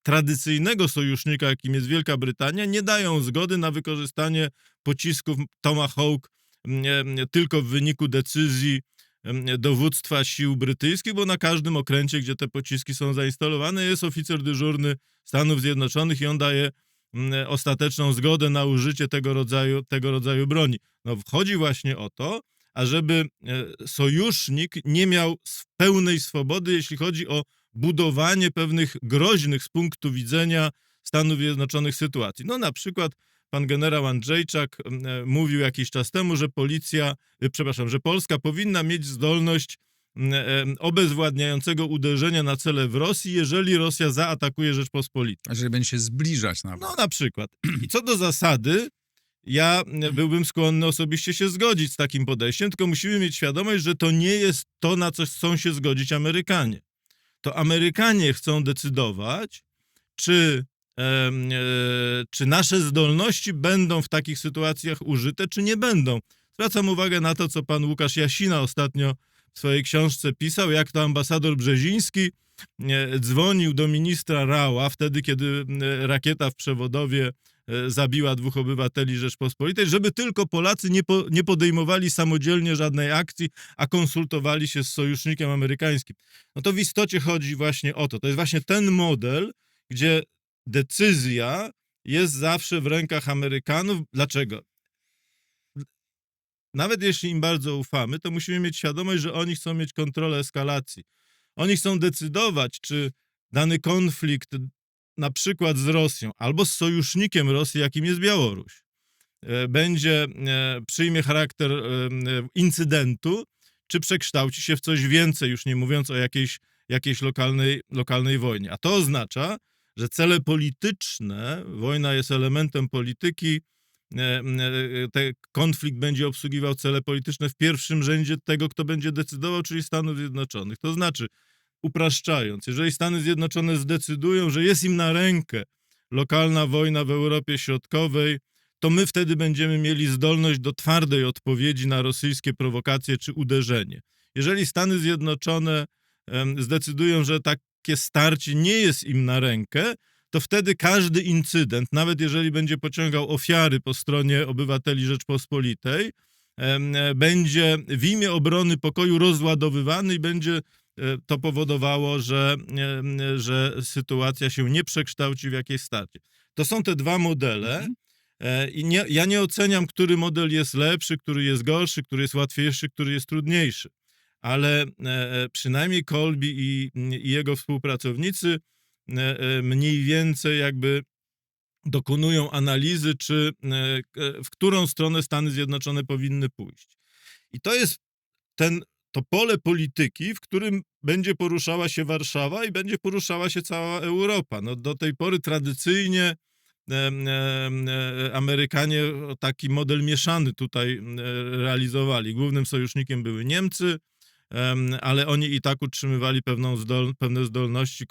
C: tradycyjnego sojusznika, jakim jest Wielka Brytania, nie dają zgody na wykorzystanie pocisków Tomahawk tylko w wyniku decyzji dowództwa sił brytyjskich, bo na każdym okręcie, gdzie te pociski są zainstalowane, jest oficer dyżurny Stanów Zjednoczonych i on daje ostateczną zgodę na użycie tego rodzaju broni. No, chodzi właśnie o to, ażeby sojusznik nie miał pełnej swobody, jeśli chodzi o budowanie pewnych groźnych z punktu widzenia Stanów Zjednoczonych sytuacji. No na przykład pan generał Andrzejczak mówił jakiś czas temu, że że Polska powinna mieć zdolność obezwładniającego uderzenia na cele w Rosji, jeżeli Rosja zaatakuje Rzeczpospolitą.
A: Jeżeli będzie się zbliżać nawet.
C: No na przykład. I co do zasady, ja byłbym skłonny osobiście się zgodzić z takim podejściem, tylko musimy mieć świadomość, że to nie jest to, na co chcą się zgodzić Amerykanie. To Amerykanie chcą decydować, czy nasze zdolności będą w takich sytuacjach użyte, czy nie będą. Zwracam uwagę na to, co pan Łukasz Jasina ostatnio w swojej książce pisał, jak to ambasador Brzeziński dzwonił do ministra Raua, wtedy kiedy rakieta w Przewodowie zabiła 2 obywateli Rzeczpospolitej, żeby tylko Polacy nie podejmowali samodzielnie żadnej akcji, a konsultowali się z sojusznikiem amerykańskim. No to w istocie chodzi właśnie o to. To jest właśnie ten model, gdzie decyzja jest zawsze w rękach Amerykanów. Dlaczego? Nawet jeśli im bardzo ufamy, to musimy mieć świadomość, że oni chcą mieć kontrolę eskalacji. Oni chcą decydować, czy dany konflikt, na przykład z Rosją, albo z sojusznikiem Rosji, jakim jest Białoruś, przyjmie charakter incydentu, czy przekształci się w coś więcej, już nie mówiąc o jakiejś lokalnej wojnie. A to oznacza, że cele polityczne, wojna jest elementem polityki, konflikt będzie obsługiwał cele polityczne w pierwszym rzędzie tego, kto będzie decydował, czyli Stanów Zjednoczonych. To znaczy, upraszczając, jeżeli Stany Zjednoczone zdecydują, że jest im na rękę lokalna wojna w Europie Środkowej, to my wtedy będziemy mieli zdolność do twardej odpowiedzi na rosyjskie prowokacje czy uderzenie. Jeżeli Stany Zjednoczone zdecydują, że takie starcie nie jest im na rękę, to wtedy każdy incydent, nawet jeżeli będzie pociągał ofiary po stronie obywateli Rzeczpospolitej, będzie w imię obrony pokoju rozładowywany i będzie to powodowało, że sytuacja się nie przekształci w jakieś starcie. To są te 2 modele i ja nie oceniam, który model jest lepszy, który jest gorszy, który jest łatwiejszy, który jest trudniejszy, ale przynajmniej Colby i jego współpracownicy mniej więcej jakby dokonują analizy, w którą stronę Stany Zjednoczone powinny pójść. I to jest to pole polityki, w którym będzie poruszała się Warszawa i będzie poruszała się cała Europa. No, do tej pory tradycyjnie Amerykanie taki model mieszany tutaj realizowali. Głównym sojusznikiem były Niemcy, ale oni i tak utrzymywali pewne zdolności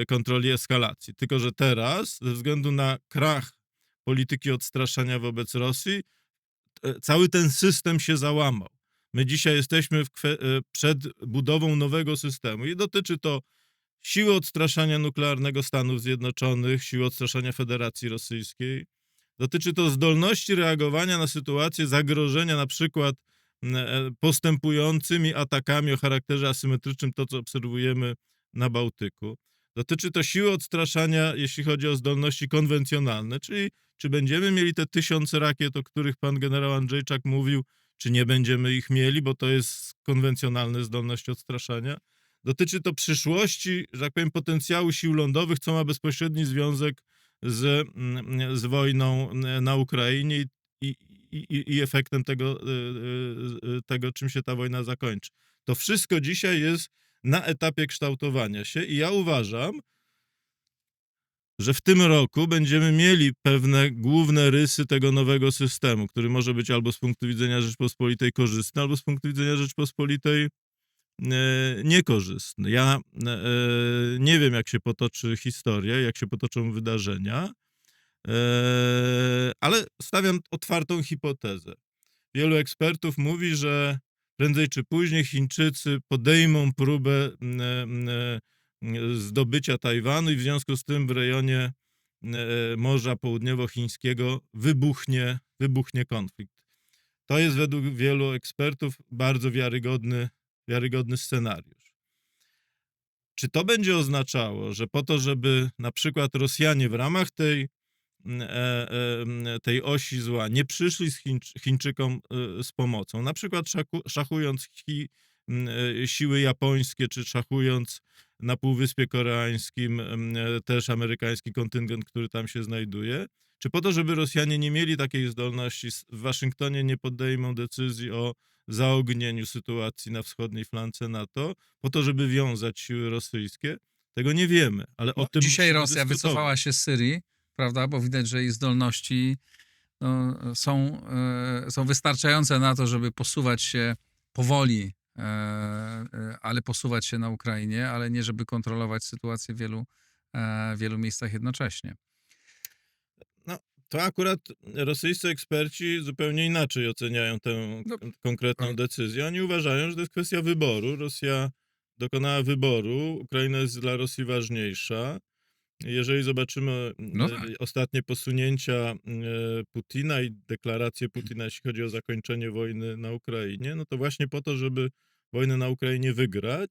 C: kontroli eskalacji. Tylko że teraz, ze względu na krach polityki odstraszania wobec Rosji, cały ten system się załamał. My dzisiaj jesteśmy przed budową nowego systemu i dotyczy to siły odstraszania nuklearnego Stanów Zjednoczonych, siły odstraszania Federacji Rosyjskiej. Dotyczy to zdolności reagowania na sytuacje zagrożenia, na przykład postępującymi atakami o charakterze asymetrycznym, to co obserwujemy na Bałtyku. Dotyczy to siły odstraszania, jeśli chodzi o zdolności konwencjonalne, czyli czy będziemy mieli te 1000 rakiet, o których pan generał Andrzejczak mówił, czy nie będziemy ich mieli, bo to jest konwencjonalne zdolności odstraszania. Dotyczy to przyszłości, że tak powiem, potencjału sił lądowych, co ma bezpośredni związek z wojną na Ukrainie i efektem tego, czym się ta wojna zakończy. To wszystko dzisiaj jest na etapie kształtowania się i ja uważam, że w tym roku będziemy mieli pewne główne rysy tego nowego systemu, który może być albo z punktu widzenia Rzeczpospolitej korzystny, albo z punktu widzenia Rzeczpospolitej niekorzystny. Ja nie wiem, jak się potoczy historia, jak się potoczą wydarzenia, ale stawiam otwartą hipotezę. Wielu ekspertów mówi, że prędzej czy później Chińczycy podejmą próbę zdobycia Tajwanu i w związku z tym w rejonie Morza Południowochińskiego wybuchnie konflikt. To jest według wielu ekspertów bardzo wiarygodny scenariusz. Czy to będzie oznaczało, że po to, żeby na przykład Rosjanie w ramach tej tej osi zła nie przyszli Chińczykom z pomocą, na przykład szachując siły japońskie, czy szachując na Półwyspie Koreańskim też amerykański kontyngent, który tam się znajduje, czy po to, żeby Rosjanie nie mieli takiej zdolności, w Waszyngtonie nie podejmą decyzji o zaognieniu sytuacji na wschodniej flance NATO, po to, żeby wiązać siły rosyjskie? Tego nie wiemy, ale o tym
A: Dzisiaj
C: musimy
A: Rosja
C: dyskutować.
A: wycofała się z Syrii, prawda, bo widać, że jej zdolności są wystarczające na to, żeby posuwać się powoli, ale posuwać się na Ukrainie, ale nie żeby kontrolować sytuację w wielu miejscach jednocześnie.
C: No, to akurat rosyjscy eksperci zupełnie inaczej oceniają tę
A: No,
C: konkretną decyzję. Oni uważają, że to jest kwestia wyboru. Rosja dokonała wyboru, Ukraina jest dla Rosji ważniejsza. Jeżeli zobaczymy
A: No tak.
C: ostatnie posunięcia Putina i deklarację Putina, jeśli chodzi o zakończenie wojny na Ukrainie, no to właśnie po to, żeby wojnę na Ukrainie wygrać,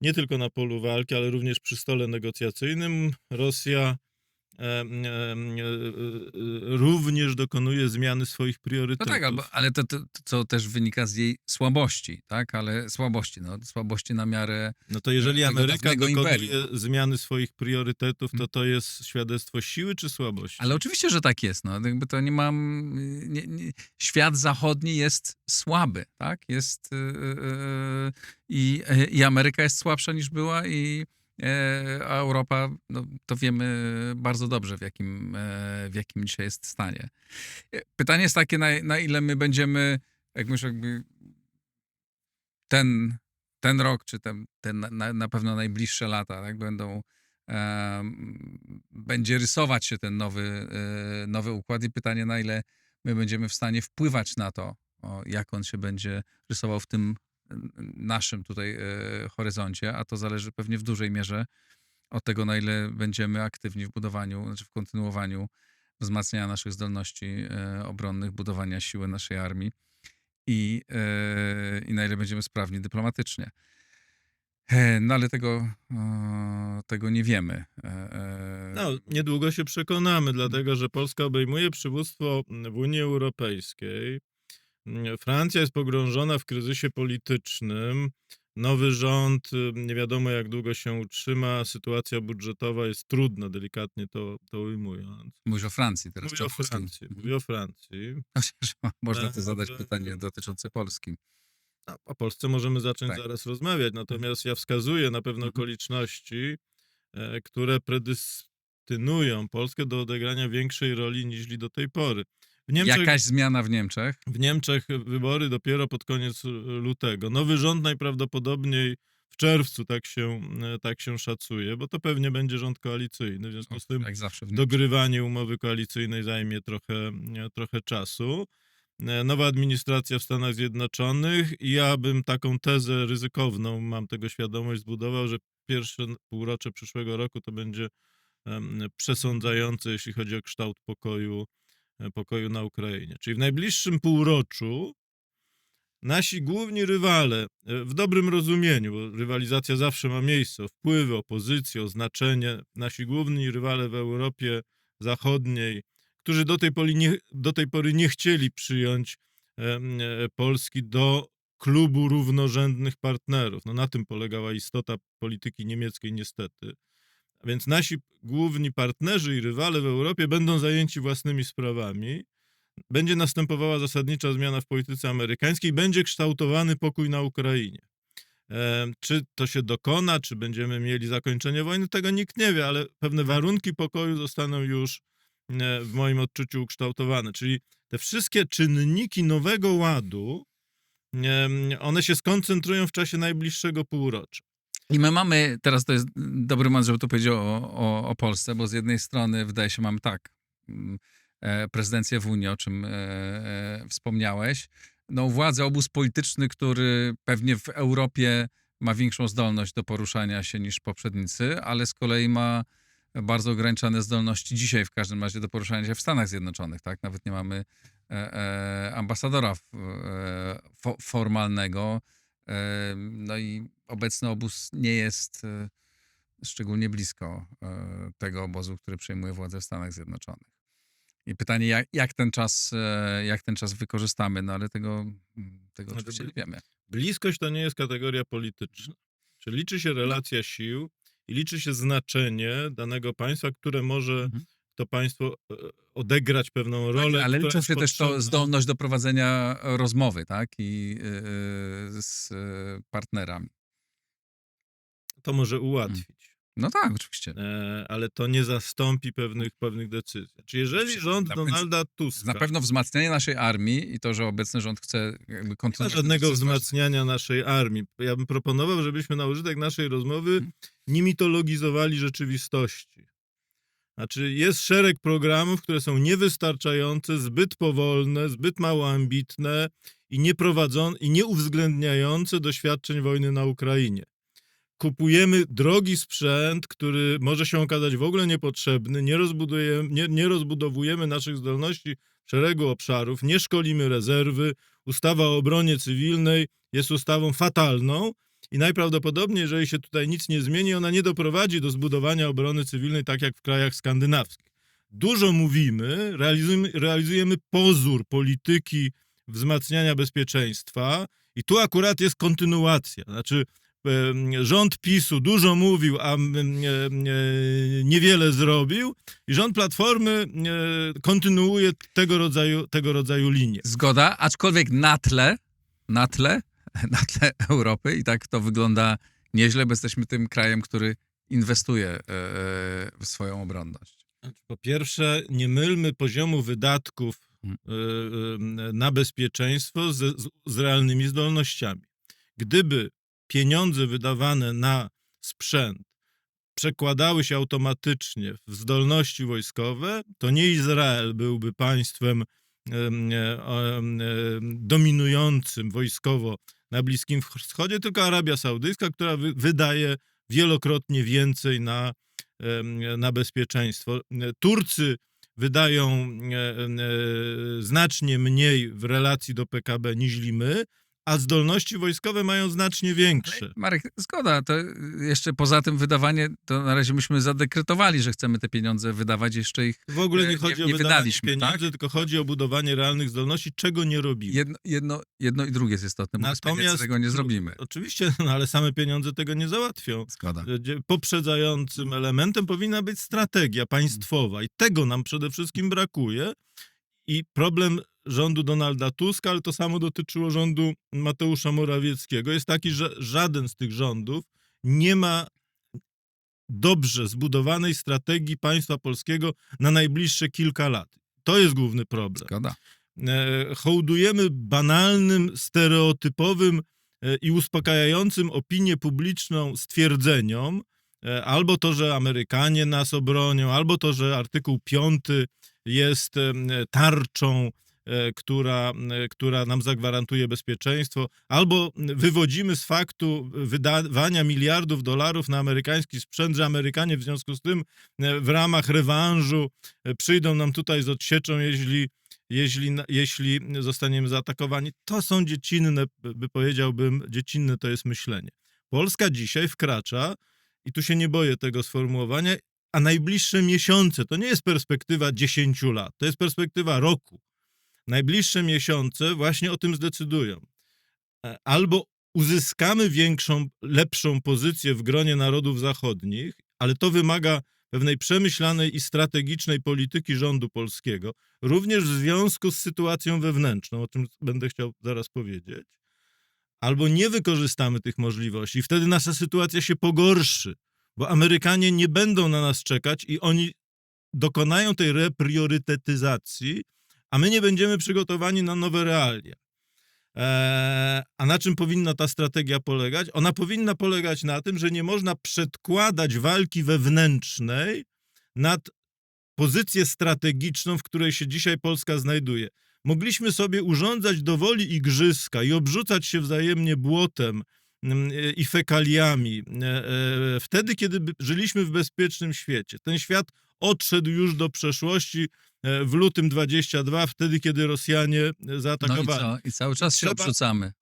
C: nie tylko na polu walki, ale również przy stole negocjacyjnym, Rosja również dokonuje zmiany swoich
A: No
C: priorytetów.
A: tak, ale to co też wynika z jej słabości, tak? Ale słabości na miarę
C: No to jeżeli
A: tego
C: Ameryka
A: dawnego
C: dokonuje
A: imperium.
C: zmiany swoich priorytetów, to jest świadectwo siły czy słabości?
A: Ale oczywiście, że tak jest. No. Jakby to nie mam. Świat zachodni jest słaby, tak? I Ameryka jest słabsza niż była, a Europa, no, to wiemy bardzo dobrze, w jakim dzisiaj jest stanie. Pytanie jest takie, na ile my będziemy, jakby ten rok, czy na pewno najbliższe lata, tak, będzie rysować się ten nowy układ i pytanie, na ile my będziemy w stanie wpływać na to, jak on się będzie rysował w tym naszym tutaj horyzoncie, a to zależy pewnie w dużej mierze od tego, na ile będziemy aktywni w budowaniu, znaczy w kontynuowaniu wzmacniania naszych zdolności obronnych, budowania siły naszej armii i na ile będziemy sprawni dyplomatycznie. No ale tego nie wiemy.
C: No, niedługo się przekonamy, dlatego że Polska obejmuje przywództwo w Unii Europejskiej. Francja jest pogrążona w kryzysie politycznym. Nowy rząd, nie wiadomo jak długo się utrzyma. Sytuacja budżetowa jest trudna, delikatnie to ujmując.
A: Mówisz o Francji teraz,
C: Mówię
A: czy
C: o
A: o Polsce?
C: Francji. Mówię o Francji.
A: Chociaż można tu zadać
C: Ale-
A: pytanie dotyczące Polski.
C: No, o Polsce możemy zacząć
A: Tak.
C: zaraz rozmawiać, natomiast ja wskazuję na pewne
A: Mhm.
C: okoliczności, które predestynują Polskę do odegrania większej roli niż do tej pory.
A: Jakaś zmiana w Niemczech?
C: W Niemczech wybory dopiero pod koniec lutego. Nowy rząd najprawdopodobniej w czerwcu, tak się szacuje, bo to pewnie będzie rząd koalicyjny, w związku z tym
A: Jak zawsze w Niemczech.
C: dogrywanie umowy koalicyjnej zajmie trochę czasu. Nowa administracja w Stanach Zjednoczonych i ja bym taką tezę ryzykowną, mam tego świadomość, zbudował, że pierwsze półrocze przyszłego roku to będzie przesądzające, jeśli chodzi o kształt pokoju na Ukrainie. Czyli w najbliższym półroczu nasi główni rywale, w dobrym rozumieniu, bo rywalizacja zawsze ma miejsce, o wpływy, o pozycję, o znaczenie, nasi główni rywale w Europie Zachodniej, którzy do tej pory nie chcieli przyjąć Polski do klubu równorzędnych partnerów. No na tym polegała istota polityki niemieckiej niestety. A więc nasi główni partnerzy i rywale w Europie będą zajęci własnymi sprawami. Będzie następowała zasadnicza zmiana w polityce amerykańskiej, będzie kształtowany pokój na Ukrainie. Czy to się dokona, czy będziemy mieli zakończenie wojny, tego nikt nie wie, ale pewne warunki pokoju zostaną już w moim odczuciu ukształtowane. Czyli te wszystkie czynniki nowego ładu, one się skoncentrują w czasie najbliższego półrocza.
A: I my mamy, teraz to jest dobry moment, żeby tu powiedzieć o Polsce, bo z jednej strony wydaje się, mamy prezydencję w Unii, o czym wspomniałeś. No, władzę, obóz polityczny, który pewnie w Europie ma większą zdolność do poruszania się niż poprzednicy, ale z kolei ma bardzo ograniczone zdolności dzisiaj w każdym razie do poruszania się w Stanach Zjednoczonych, tak? Nawet nie mamy ambasadora formalnego. No i obecny obóz nie jest szczególnie blisko tego obozu, który przejmuje władzę w Stanach Zjednoczonych. I pytanie, jak ten czas wykorzystamy, no ale tego oczywiście nie wiemy.
C: Bliskość to nie jest kategoria polityczna. Czyli liczy się relacja sił i liczy się znaczenie danego państwa, które może to państwo odegrać pewną rolę.
A: Ale
C: która
A: liczą
C: jest
A: się też to
C: potrzebna.
A: zdolność do prowadzenia rozmowy, tak? I z partnerami.
C: To może ułatwić.
A: No tak, oczywiście.
C: Ale to nie zastąpi pewnych decyzji. Czy jeżeli rząd Donalda Tuska...
A: Na pewno wzmacnianie naszej armii i to, że obecny rząd chce jakby
C: Nie ma
A: kontynuować...
C: żadnego wzmacniania naszej armii. Ja bym proponował, żebyśmy na użytek naszej rozmowy nie mitologizowali rzeczywistości. Znaczy, jest szereg programów, które są niewystarczające, zbyt powolne, zbyt mało ambitne i nie uwzględniające doświadczeń wojny na Ukrainie. Kupujemy drogi sprzęt, który może się okazać w ogóle niepotrzebny, nie rozbudowujemy naszych zdolności w szeregu obszarów, nie szkolimy rezerwy. Ustawa o obronie cywilnej jest ustawą fatalną i najprawdopodobniej, jeżeli się tutaj nic nie zmieni, ona nie doprowadzi do zbudowania obrony cywilnej tak jak w krajach skandynawskich. Dużo mówimy, realizujemy pozór polityki wzmacniania bezpieczeństwa i tu akurat jest kontynuacja. Znaczy, rząd PiS-u dużo mówił, a niewiele zrobił i rząd Platformy kontynuuje tego rodzaju linię.
A: Zgoda, aczkolwiek na tle Europy i tak to wygląda nieźle, bo jesteśmy tym krajem, który inwestuje w swoją obronność.
C: Po pierwsze, nie mylmy poziomu wydatków na bezpieczeństwo z realnymi zdolnościami. Gdyby pieniądze wydawane na sprzęt przekładały się automatycznie w zdolności wojskowe, to nie Izrael byłby państwem dominującym wojskowo na Bliskim Wschodzie, tylko Arabia Saudyjska, która wydaje wielokrotnie więcej na bezpieczeństwo. Turcy wydają znacznie mniej w relacji do PKB niż my, a zdolności wojskowe mają znacznie większe.
A: Marek, zgoda. To jeszcze poza tym wydawanie, to na razie myśmy zadekretowali, że chcemy te pieniądze wydawać, jeszcze ich
C: W ogóle nie chodzi o wydawanie
A: wydaliśmy,
C: pieniędzy,
A: tak?
C: tylko chodzi o budowanie realnych zdolności, czego nie robimy.
A: Jedno i drugie jest istotne, bo bez pieniędzy tego nie zrobimy.
C: Oczywiście, ale same pieniądze tego nie załatwią.
A: Zgoda.
C: Poprzedzającym elementem powinna być strategia państwowa i tego nam przede wszystkim brakuje. I problem rządu Donalda Tuska, ale to samo dotyczyło rządu Mateusza Morawieckiego, jest taki, że żaden z tych rządów nie ma dobrze zbudowanej strategii państwa polskiego na najbliższe kilka lat. To jest główny problem.
A: Zgoda.
C: Hołdujemy banalnym, stereotypowym i uspokajającym opinię publiczną stwierdzeniom, albo to, że Amerykanie nas obronią, albo to, że artykuł 5 jest tarczą, która nam zagwarantuje bezpieczeństwo, albo wywodzimy z faktu wydawania miliardów dolarów na amerykański sprzęt, że Amerykanie w związku z tym w ramach rewanżu przyjdą nam tutaj z odsieczą, jeśli zostaniemy zaatakowani. To są dziecinne, powiedziałbym, dziecinne to jest myślenie. Polska dzisiaj wkracza, i tu się nie boję tego sformułowania, a najbliższe miesiące to nie jest perspektywa 10 lat, to jest perspektywa roku. Najbliższe miesiące właśnie o tym zdecydują. Albo uzyskamy lepszą pozycję w gronie narodów zachodnich, ale to wymaga pewnej przemyślanej i strategicznej polityki rządu polskiego, również w związku z sytuacją wewnętrzną, o czym będę chciał zaraz powiedzieć, albo nie wykorzystamy tych możliwości i wtedy nasza sytuacja się pogorszy, bo Amerykanie nie będą na nas czekać i oni dokonają tej repriorytetyzacji, a my nie będziemy przygotowani na nowe realia. A na czym powinna ta strategia polegać? Ona powinna polegać na tym, że nie można przedkładać walki wewnętrznej nad pozycję strategiczną, w której się dzisiaj Polska znajduje. Mogliśmy sobie urządzać do woli igrzyska i obrzucać się wzajemnie błotem i fekaliami, wtedy, kiedy żyliśmy w bezpiecznym świecie. Ten świat odszedł już do przeszłości w lutym 22, wtedy, kiedy Rosjanie
A: No i
C: zaatakowali.
A: co? I cały czas się
C: Trzeba-
A: obrzucamy.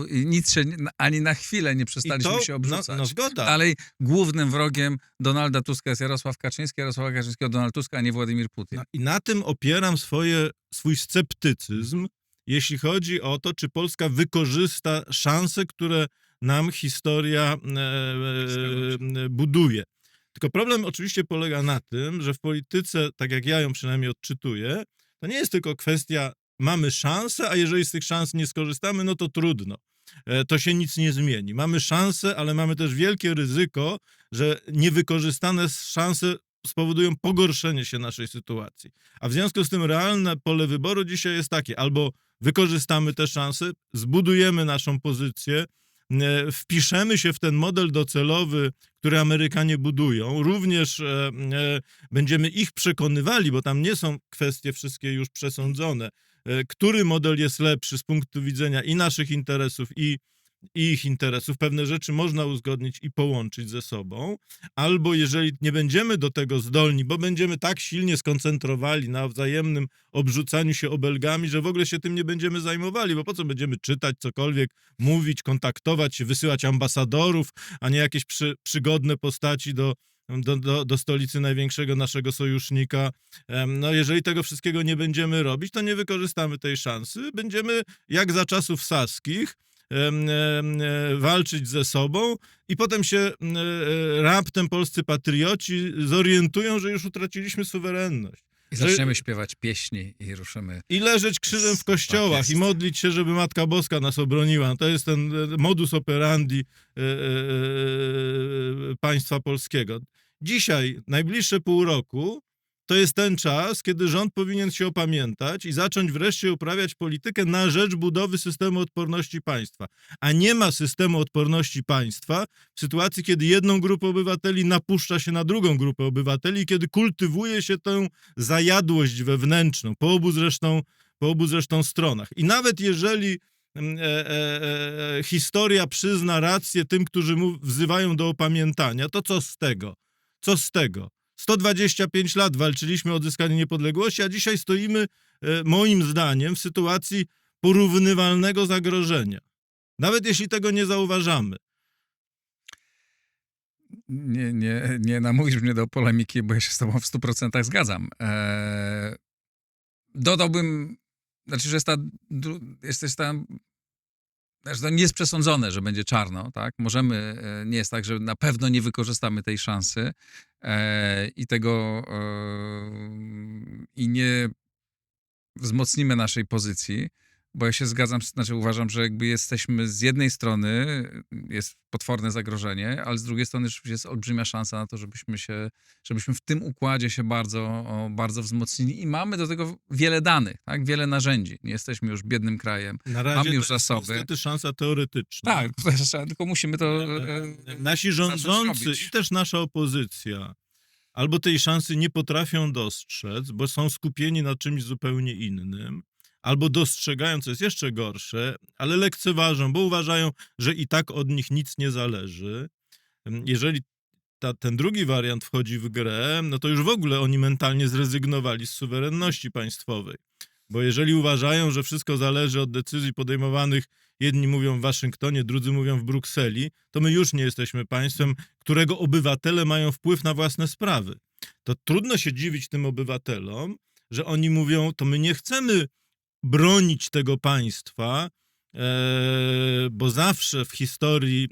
A: I nic się, ani na chwilę nie przestaliśmy się obrzucać.
C: No zgoda.
A: Dalej głównym wrogiem Donalda Tuska jest Jarosław Kaczyński, Jarosława Kaczyńskiego Donald Tusk, a nie Władimir Putin.
C: I na tym opieram swój sceptycyzm, jeśli chodzi o to, czy Polska wykorzysta szanse, które nam historia buduje. Tylko problem oczywiście polega na tym, że w polityce, tak jak ja ją przynajmniej odczytuję, to nie jest tylko kwestia, mamy szansę, a jeżeli z tych szans nie skorzystamy, no to trudno. To się nic nie zmieni. Mamy szansę, ale mamy też wielkie ryzyko, że niewykorzystane szanse spowodują pogorszenie się naszej sytuacji. A w związku z tym realne pole wyboru dzisiaj jest takie: albo wykorzystamy te szanse, zbudujemy naszą pozycję, wpiszemy się w ten model docelowy, który Amerykanie budują, również będziemy ich przekonywali, bo tam nie są kwestie wszystkie już przesądzone, który model jest lepszy z punktu widzenia i naszych interesów, i ich interesów. Pewne rzeczy można uzgodnić i połączyć ze sobą, albo jeżeli nie będziemy do tego zdolni, bo będziemy tak silnie skoncentrowali na wzajemnym obrzucaniu się obelgami, że w ogóle się tym nie będziemy zajmowali, bo po co będziemy czytać cokolwiek, mówić, kontaktować się, wysyłać ambasadorów, a nie jakieś przygodne postaci do stolicy największego naszego sojusznika. No jeżeli tego wszystkiego nie będziemy robić, to nie wykorzystamy tej szansy. Będziemy jak za czasów saskich walczyć ze sobą i potem się raptem polscy patrioci zorientują, że już utraciliśmy suwerenność.
A: I zaczniemy śpiewać pieśni i ruszymy.
C: I leżeć krzyżem w kościołach
A: jest.
C: i modlić się, żeby Matka Boska nas obroniła. To jest ten modus operandi państwa polskiego. Dzisiaj, najbliższe pół roku, to jest ten czas, kiedy rząd powinien się opamiętać i zacząć wreszcie uprawiać politykę na rzecz budowy systemu odporności państwa. A nie ma systemu odporności państwa w sytuacji, kiedy jedną grupę obywateli napuszcza się na drugą grupę obywateli i kiedy kultywuje się tę zajadłość wewnętrzną po obu zresztą stronach. I nawet jeżeli historia przyzna rację tym, którzy wzywają do opamiętania, to co z tego? Co z tego? 125 lat walczyliśmy o odzyskanie niepodległości, a dzisiaj stoimy, moim zdaniem, w sytuacji porównywalnego zagrożenia. Nawet jeśli tego nie zauważamy.
A: Nie namówisz mnie do polemiki, bo ja się z tobą w 100% zgadzam. Dodałbym, znaczy, że to nie jest przesądzone, że będzie czarno, tak? Nie jest tak, że na pewno nie wykorzystamy tej szansy i nie wzmocnimy naszej pozycji, bo ja się zgadzam, znaczy uważam, że jakby jesteśmy z jednej strony, jest potworne zagrożenie, ale z drugiej strony jest olbrzymia szansa na to, żebyśmy w tym układzie się bardzo wzmocnili i mamy do tego wiele danych, tak? Wiele narzędzi. Nie jesteśmy już biednym krajem.
C: Na razie
A: mamy już
C: to jest
A: zasoby.
C: niestety szansa teoretyczna.
A: Tak, tylko musimy to
C: Nasi
A: zacząć
C: rządzący
A: robić.
C: i też nasza opozycja albo tej szansy nie potrafią dostrzec, bo są skupieni na czymś zupełnie innym, albo dostrzegają, co jest jeszcze gorsze, ale lekceważą, bo uważają, że i tak od nich nic nie zależy. Jeżeli ten drugi wariant wchodzi w grę, no to już w ogóle oni mentalnie zrezygnowali z suwerenności państwowej. Bo jeżeli uważają, że wszystko zależy od decyzji podejmowanych, jedni mówią w Waszyngtonie, drudzy mówią w Brukseli, to my już nie jesteśmy państwem, którego obywatele mają wpływ na własne sprawy. To trudno się dziwić tym obywatelom, że oni mówią, to my nie chcemy bronić tego państwa, bo zawsze w historii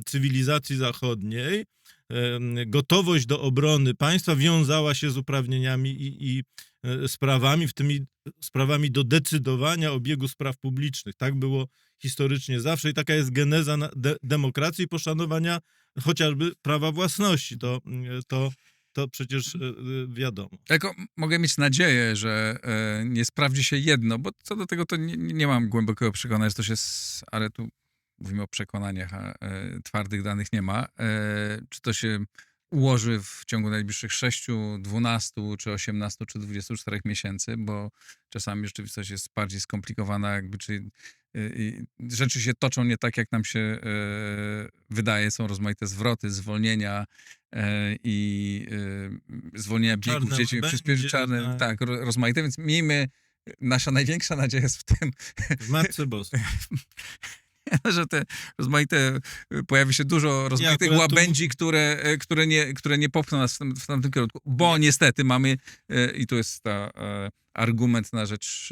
C: cywilizacji zachodniej gotowość do obrony państwa wiązała się z uprawnieniami i sprawami, w tym sprawami do decydowania o biegu spraw publicznych. Tak było historycznie zawsze i taka jest geneza demokracji i poszanowania chociażby prawa własności. To przecież wiadomo.
A: Tylko mogę mieć nadzieję, że nie sprawdzi się jedno, bo co do tego to nie mam głębokiego przekonania, że to się... Ale tu mówimy o przekonaniach, a twardych danych nie ma. Czy to się ułoży w ciągu najbliższych 6, 12, czy 18, czy 24 miesięcy, bo czasami rzeczywistość jest bardziej skomplikowana, jakby, rzeczy się toczą nie tak, jak nam się wydaje. Są rozmaite zwroty, zwolnienia zwolnienia biegów
C: Czarne
A: dzieci,
C: łabędzie,
A: czarne,
C: tak.
A: tak, rozmaite, więc miejmy, nasza największa nadzieja jest w tym,
C: W Matce Boskiej.
A: że te rozmaite, pojawi się dużo rozmaitych
C: akurat tu-
A: łabędzi, które nie popchną nas w tamtym kierunku, bo niestety mamy, i to jest argument na rzecz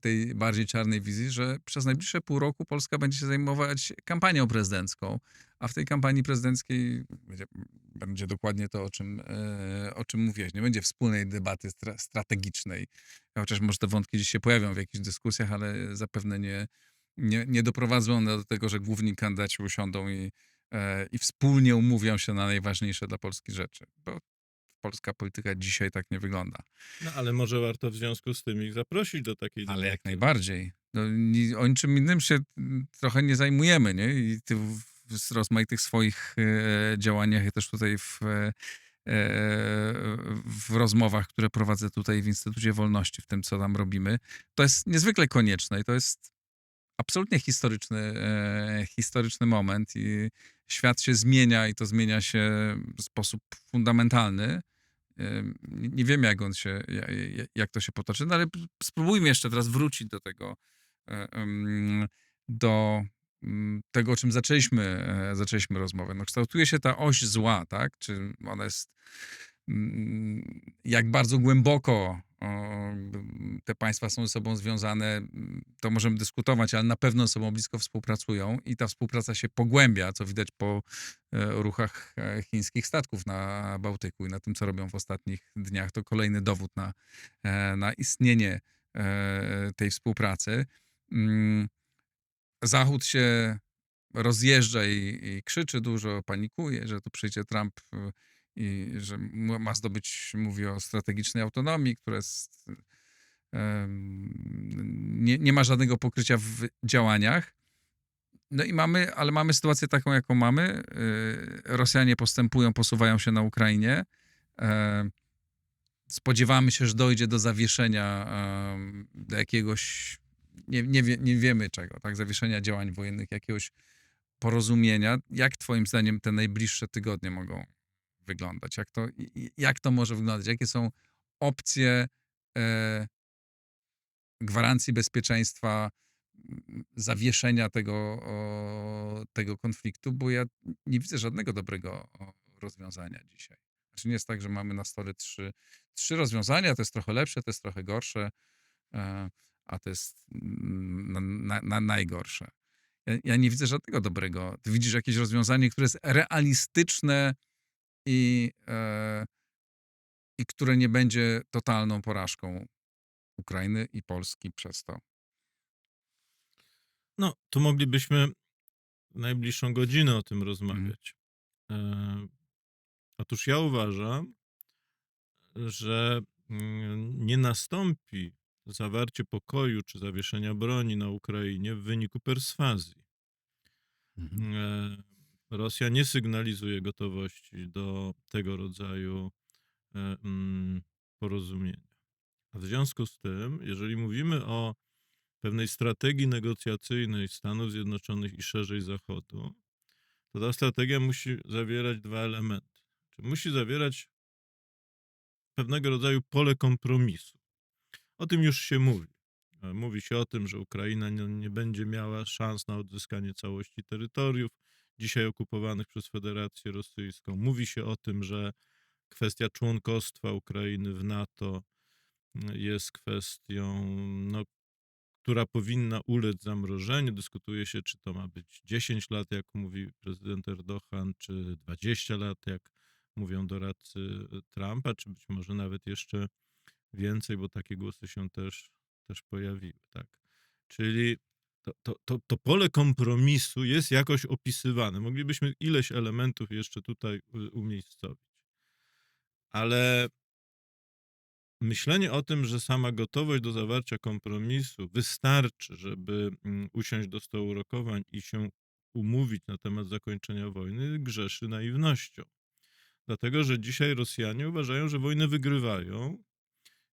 A: tej bardziej czarnej wizji, że przez najbliższe pół roku Polska będzie się zajmować kampanią prezydencką, a w tej kampanii prezydenckiej będzie dokładnie to, o czym mówiłeś. Nie będzie wspólnej debaty strategicznej, chociaż może te wątki gdzieś się pojawią w jakichś dyskusjach, ale zapewne nie doprowadzą one do tego, że główni kandydaci usiądą i wspólnie umówią się na najważniejsze dla Polski rzeczy. Bo polska polityka dzisiaj tak nie wygląda.
C: No ale może warto w związku z tym ich zaprosić do takiej
A: Ale jak
C: debaty.
A: najbardziej. No, o niczym innym się trochę nie zajmujemy, nie? I ty w rozmaitych swoich działaniach, ja też tutaj w rozmowach, które prowadzę tutaj w Instytucie Wolności, w tym, co tam robimy, to jest niezwykle konieczne i to jest absolutnie historyczny moment i świat się zmienia i to zmienia się w sposób fundamentalny. Nie wiemy, jak to się potoczy, no ale spróbujmy jeszcze teraz wrócić do tego, do tego, o czym zaczęliśmy rozmowę. No, kształtuje się ta oś zła, tak? Czy ona jest, jak bardzo głęboko te państwa są ze sobą związane, to możemy dyskutować, ale na pewno ze sobą blisko współpracują i ta współpraca się pogłębia, co widać po ruchach chińskich statków na Bałtyku i na tym, co robią w ostatnich dniach. To kolejny dowód na istnienie tej współpracy. Zachód się rozjeżdża i krzyczy dużo, panikuje, że tu przyjdzie Trump i że ma zdobyć, mówi o strategicznej autonomii, która jest, nie ma żadnego pokrycia w działaniach. No i mamy sytuację taką, jaką mamy. Rosjanie postępują, posuwają się na Ukrainie. Spodziewamy się, że dojdzie do zawieszenia, do jakiegoś, nie wiemy czego, tak, zawieszenia działań wojennych, jakiegoś porozumienia. Jak twoim zdaniem te najbliższe tygodnie mogą wyglądać? Jak to może wyglądać? Jakie są opcje gwarancji bezpieczeństwa, zawieszenia tego konfliktu? Bo ja nie widzę żadnego dobrego rozwiązania dzisiaj. Znaczy nie jest tak, że mamy na stole trzy rozwiązania, to jest trochę lepsze, to jest trochę gorsze, a to jest najgorsze. Ja nie widzę żadnego dobrego. Ty widzisz jakieś rozwiązanie, które jest realistyczne i które nie będzie totalną porażką Ukrainy i Polski przez to.
C: No, tu moglibyśmy najbliższą godzinę o tym rozmawiać. Otóż ja uważam, że nie nastąpi zawarcie pokoju czy zawieszenia broni na Ukrainie w wyniku perswazji. Rosja nie sygnalizuje gotowości do tego rodzaju porozumienia. A w związku z tym, jeżeli mówimy o pewnej strategii negocjacyjnej Stanów Zjednoczonych i szerzej Zachodu, to ta strategia musi zawierać dwa elementy. Czyli musi zawierać pewnego rodzaju pole kompromisu. O tym już się mówi. Mówi się o tym, że Ukraina nie będzie miała szans na odzyskanie całości terytoriów dzisiaj okupowanych przez Federację Rosyjską. Mówi się o tym, że kwestia członkostwa Ukrainy w NATO jest kwestią, no, która powinna ulec zamrożeniu. Dyskutuje się, czy to ma być 10 lat, jak mówi prezydent Erdoğan, czy 20 lat, jak mówią doradcy Trumpa, czy być może nawet jeszcze więcej, bo takie głosy się też pojawiły. Tak? Czyli to pole kompromisu jest jakoś opisywane. Moglibyśmy ileś elementów jeszcze tutaj umiejscowić. Ale myślenie o tym, że sama gotowość do zawarcia kompromisu wystarczy, żeby usiąść do stołu rokowań i się umówić na temat zakończenia wojny, grzeszy naiwnością. Dlatego, że dzisiaj Rosjanie uważają, że wojnę wygrywają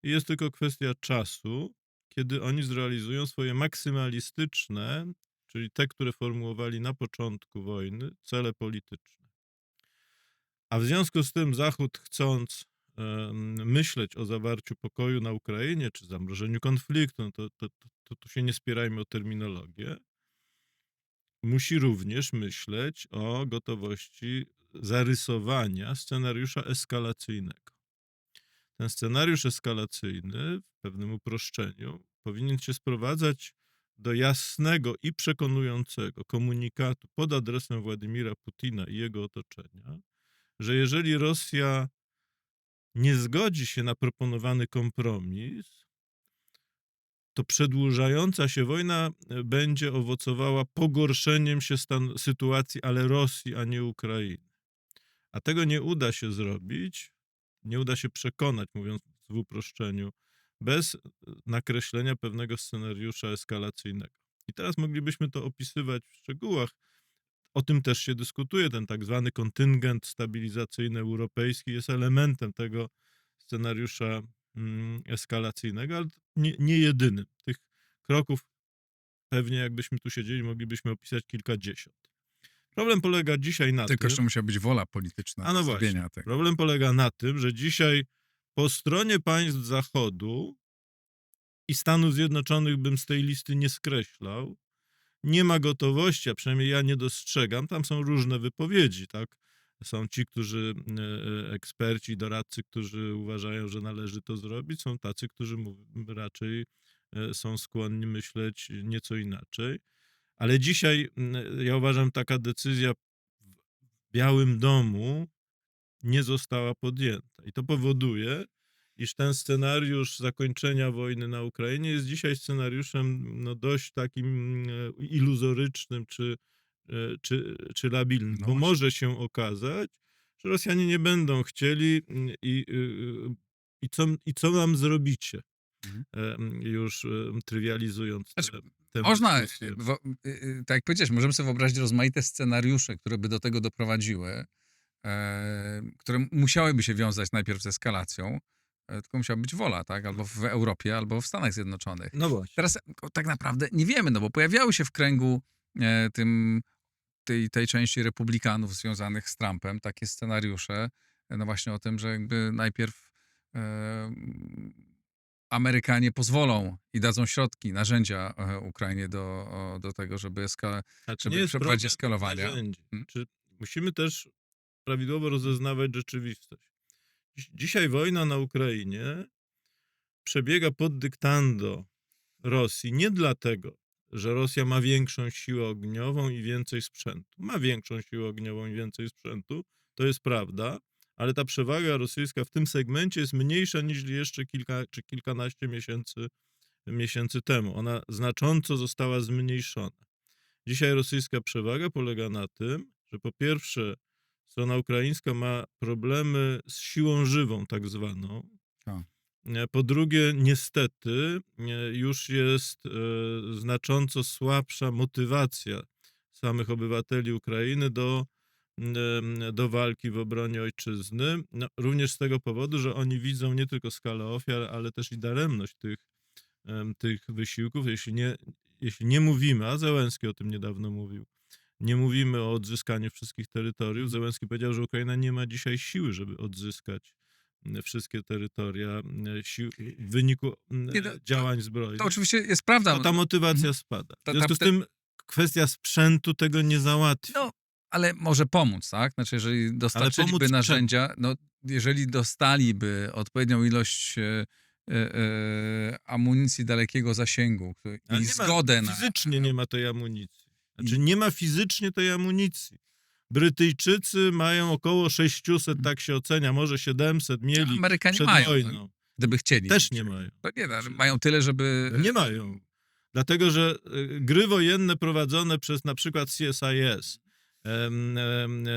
C: i jest tylko kwestia czasu, kiedy oni zrealizują swoje maksymalistyczne, czyli te, które formułowali na początku wojny, cele polityczne. A w związku z tym Zachód, chcąc myśleć o zawarciu pokoju na Ukrainie, czy zamrożeniu konfliktu, no to tu się nie spierajmy o terminologię, musi również myśleć o gotowości zarysowania scenariusza eskalacyjnego. Ten scenariusz eskalacyjny, w pewnym uproszczeniu, powinien się sprowadzać do jasnego i przekonującego komunikatu pod adresem Władimira Putina i jego otoczenia, że jeżeli Rosja nie zgodzi się na proponowany kompromis, to przedłużająca się wojna będzie owocowała pogorszeniem się sytuacji, ale Rosji, a nie Ukrainy. A tego nie uda się zrobić, nie uda się przekonać, mówiąc w uproszczeniu, bez nakreślenia pewnego scenariusza eskalacyjnego. I teraz moglibyśmy to opisywać w szczegółach. O tym też się dyskutuje. Ten tak zwany kontyngent stabilizacyjny europejski jest elementem tego scenariusza eskalacyjnego, ale nie jedynym. Tych kroków pewnie jakbyśmy tu siedzieli, moglibyśmy opisać kilkadziesiąt. Problem polega dzisiaj na
A: Tylko
C: tym...
A: jeszcze musiała być wola polityczna
C: A no
A: zrobienia
C: właśnie.
A: tego.
C: Problem polega na tym, że dzisiaj po stronie państw Zachodu i Stanów Zjednoczonych bym z tej listy nie skreślał, nie ma gotowości, a przynajmniej ja nie dostrzegam. Tam są różne wypowiedzi, tak? Są ci, którzy, eksperci, doradcy, którzy uważają, że należy to zrobić. Są tacy, którzy raczej są skłonni myśleć nieco inaczej. Ale dzisiaj ja uważam, taka decyzja w Białym Domu nie została podjęta. I to powoduje, iż ten scenariusz zakończenia wojny na Ukrainie jest dzisiaj scenariuszem no, dość takim iluzorycznym czy labilnym,
A: No
C: bo
A: właśnie.
C: może się okazać, że Rosjanie nie będą chcieli i co nam zrobicie, już trywializując tę
A: Można,
C: dyskusję.
A: tak jak powiedziałeś, możemy sobie wyobrazić rozmaite scenariusze, które by do tego doprowadziły, które musiałyby się wiązać najpierw z eskalacją, tylko musiała być wola, tak? Albo w Europie, albo w Stanach Zjednoczonych.
C: No właśnie.
A: Teraz tak naprawdę nie wiemy, no bo pojawiały się w kręgu tej części republikanów związanych z Trumpem takie scenariusze, no właśnie o tym, że jakby najpierw Amerykanie pozwolą i dadzą środki, narzędzia Ukrainie do tego, żeby
C: Znaczy, nie jest
A: przeprowadzić
C: problem
A: eskalowania.
C: narzędzi. Musimy też prawidłowo rozeznawać rzeczywistość. Dzisiaj wojna na Ukrainie przebiega pod dyktando Rosji nie dlatego, że Rosja ma większą siłę ogniową i więcej sprzętu. Ma większą siłę ogniową i więcej sprzętu, to jest prawda, ale ta przewaga rosyjska w tym segmencie jest mniejsza niż jeszcze kilka czy kilkanaście miesięcy temu. Ona znacząco została zmniejszona. Dzisiaj rosyjska przewaga polega na tym, że po pierwsze strona ukraińska ma problemy z siłą żywą tak zwaną.
A: Tak.
C: Po drugie, niestety już jest znacząco słabsza motywacja samych obywateli Ukrainy do walki w obronie ojczyzny. No, również z tego powodu, że oni widzą nie tylko skalę ofiar, ale też i daremność tych wysiłków. Jeśli nie mówimy, a Zełenski o tym niedawno mówił, nie mówimy o odzyskaniu wszystkich terytoriów. Zełenski powiedział, że Ukraina nie ma dzisiaj siły, żeby odzyskać wszystkie terytoria w wyniku działań zbrojnych.
A: To oczywiście jest prawda.
C: To ta motywacja spada. W związku z tym kwestia sprzętu tego nie załatwi.
A: No, ale może pomóc, tak? Znaczy, jeżeli dostarczyliby
C: pomóc
A: narzędzia, no, jeżeli dostaliby odpowiednią ilość amunicji dalekiego zasięgu
C: Ale
A: i zgodę na...
C: Fizycznie nie ma tej amunicji. Znaczy nie ma fizycznie tej amunicji. Brytyjczycy mają około 600, tak się ocenia, może 700 mieli
A: Amerykanie
C: przed
A: mają,
C: wojną.
A: no, gdyby chcieli.
C: Też nie mają.
A: No nie, ale mają tyle, żeby...
C: Nie mają. Dlatego, że gry wojenne prowadzone przez na przykład CSIS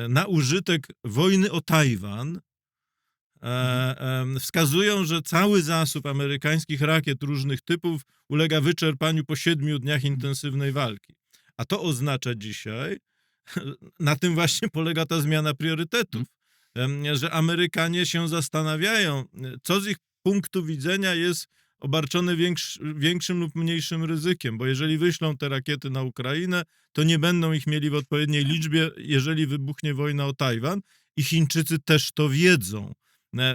C: na użytek wojny o Tajwan wskazują, że cały zasób amerykańskich rakiet różnych typów ulega wyczerpaniu po 7 dniach intensywnej walki. A to oznacza dzisiaj, na tym właśnie polega ta zmiana priorytetów. że Amerykanie się zastanawiają, co z ich punktu widzenia jest obarczone większym lub mniejszym ryzykiem, bo jeżeli wyślą te rakiety na Ukrainę, to nie będą ich mieli w odpowiedniej liczbie, jeżeli wybuchnie wojna o Tajwan i Chińczycy też to wiedzą.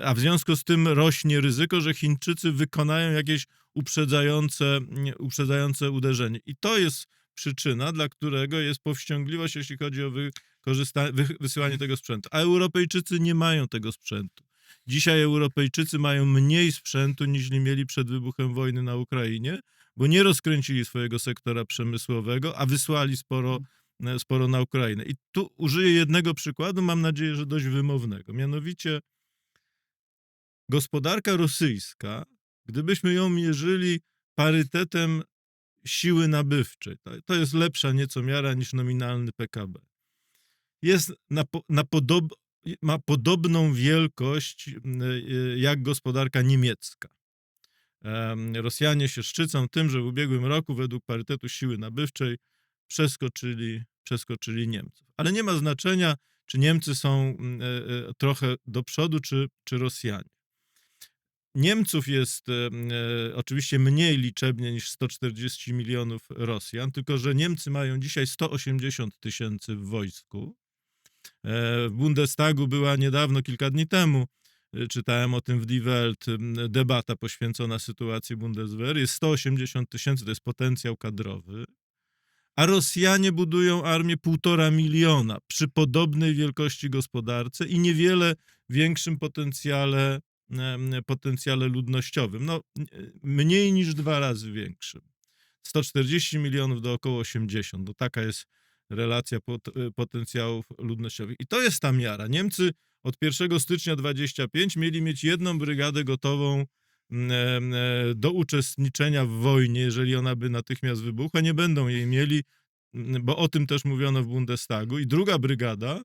C: A w związku z tym rośnie ryzyko, że Chińczycy wykonają jakieś uprzedzające uderzenie. I to jest przyczyna, dla którego jest powściągliwość, jeśli chodzi o wysyłanie tego sprzętu. A Europejczycy nie mają tego sprzętu. Dzisiaj Europejczycy mają mniej sprzętu, niż mieli przed wybuchem wojny na Ukrainie, bo nie rozkręcili swojego sektora przemysłowego, a wysłali sporo na Ukrainę. I tu użyję jednego przykładu, mam nadzieję, że dość wymownego. Mianowicie gospodarka rosyjska, gdybyśmy ją mierzyli parytetem siły nabywczej, to jest lepsza nieco miara niż nominalny PKB. Jest ma podobną wielkość jak gospodarka niemiecka. Rosjanie się szczycą tym, że w ubiegłym roku według parytetu siły nabywczej przeskoczyli Niemców. Ale nie ma znaczenia, czy Niemcy są trochę do przodu, czy Rosjanie. Niemców jest oczywiście mniej liczebnie niż 140 milionów Rosjan, tylko że Niemcy mają dzisiaj 180 000 w wojsku. W Bundestagu była niedawno, kilka dni temu, czytałem o tym w Die Welt, debata poświęcona sytuacji Bundeswehr. Jest 180 000, to jest potencjał kadrowy, a Rosjanie budują armię 1,5 miliona przy podobnej wielkości gospodarce i niewiele większym potencjale ludnościowym. No, mniej niż 2 razy większym. 140 milionów do około 80. No, taka jest relacja potencjałów ludnościowych. I to jest ta miara. Niemcy od 1 stycznia 25 mieli mieć 1 brygadę gotową do uczestniczenia w wojnie, jeżeli ona by natychmiast wybuchła. Nie będą jej mieli, bo o tym też mówiono w Bundestagu. I 2 brygada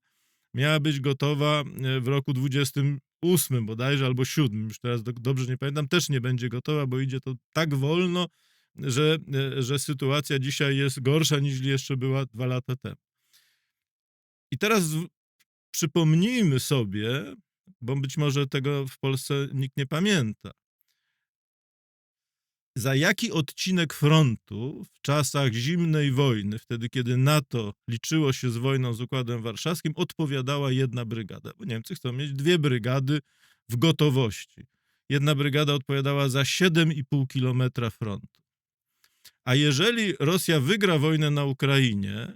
C: miała być gotowa w roku 28 bodajże, albo 7, już teraz dobrze nie pamiętam, też nie będzie gotowa, bo idzie to tak wolno, że sytuacja dzisiaj jest gorsza niż jeszcze była 2 lata temu. I teraz przypomnijmy sobie, bo być może tego w Polsce nikt nie pamięta, za jaki odcinek frontu w czasach zimnej wojny, wtedy kiedy NATO liczyło się z wojną z Układem Warszawskim, odpowiadała 1 brygada, bo Niemcy chcą mieć 2 brygady w gotowości. 1 brygada odpowiadała za 7,5 kilometra frontu. A jeżeli Rosja wygra wojnę na Ukrainie,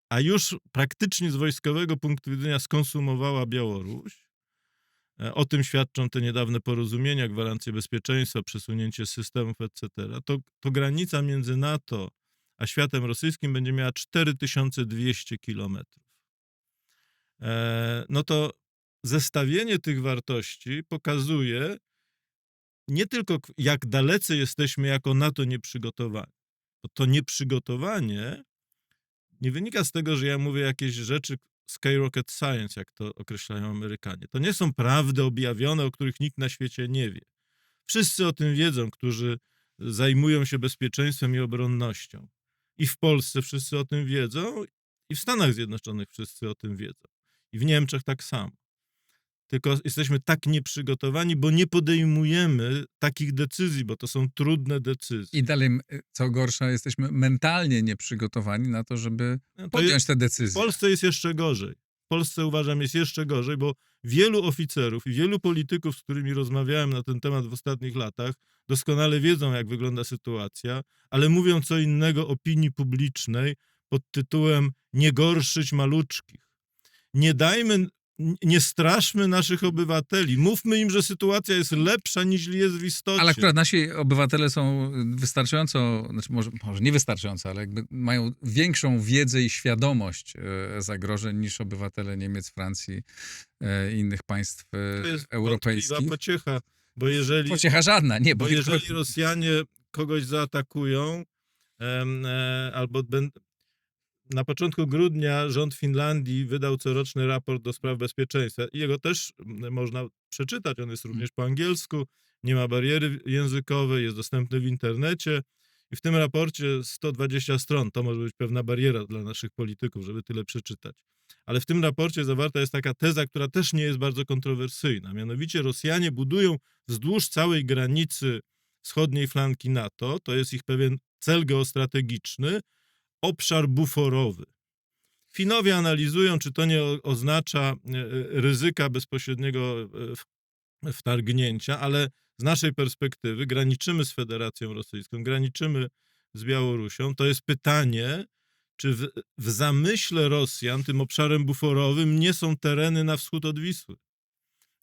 C: a już praktycznie z wojskowego punktu widzenia skonsumowała Białoruś, o tym świadczą te niedawne porozumienia, gwarancje bezpieczeństwa, przesunięcie systemów, etc., to granica między NATO a światem rosyjskim będzie miała 4200 kilometrów. No to zestawienie tych wartości pokazuje nie tylko, jak dalece jesteśmy jako NATO nieprzygotowani. Bo to nieprzygotowanie nie wynika z tego, że ja mówię jakieś rzeczy skyrocket science, jak to określają Amerykanie. To nie są prawdy objawione, o których nikt na świecie nie wie. Wszyscy o tym wiedzą, którzy zajmują się bezpieczeństwem i obronnością. I w Polsce wszyscy o tym wiedzą, i w Stanach Zjednoczonych wszyscy o tym wiedzą. I w Niemczech tak samo. Tylko jesteśmy tak nieprzygotowani, bo nie podejmujemy takich decyzji, bo to są trudne decyzje.
A: I dalej, co gorsza, jesteśmy mentalnie nieprzygotowani na to, żeby podjąć te
C: W
A: decyzje.
C: Polsce jest jeszcze gorzej. W Polsce, uważam, jest jeszcze gorzej, bo wielu oficerów i wielu polityków, z którymi rozmawiałem na ten temat w ostatnich latach, doskonale wiedzą, jak wygląda sytuacja, ale mówią co innego opinii publicznej pod tytułem nie gorszyć maluczkich. Nie straszmy naszych obywateli. Mówmy im, że sytuacja jest lepsza, niż jest w istocie.
A: Ale akurat nasi obywatele są wystarczająco, znaczy może nie wystarczająco, ale jakby mają większą wiedzę i świadomość zagrożeń niż obywatele Niemiec, Francji i innych państw
C: To jest
A: europejskich.
C: wątpliwa pociecha, bo jeżeli...
A: Pociecha żadna, nie.
C: Bo jeżeli Rosjanie kogoś zaatakują, albo na początku grudnia rząd Finlandii wydał coroczny raport do spraw bezpieczeństwa. I jego też można przeczytać, on jest również po angielsku, nie ma bariery językowej, jest dostępny w internecie. I w tym raporcie 120 stron, to może być pewna bariera dla naszych polityków, żeby tyle przeczytać. ale w tym raporcie zawarta jest taka teza, która też nie jest bardzo kontrowersyjna. Mianowicie Rosjanie budują wzdłuż całej granicy wschodniej flanki NATO, to jest ich pewien cel geostrategiczny, obszar buforowy. Finowie analizują, czy to nie oznacza ryzyka bezpośredniego wtargnięcia, ale z naszej perspektywy graniczymy z Federacją Rosyjską, graniczymy z Białorusią. To jest pytanie, czy w zamyśle Rosjan tym obszarem buforowym nie są tereny na wschód od Wisły,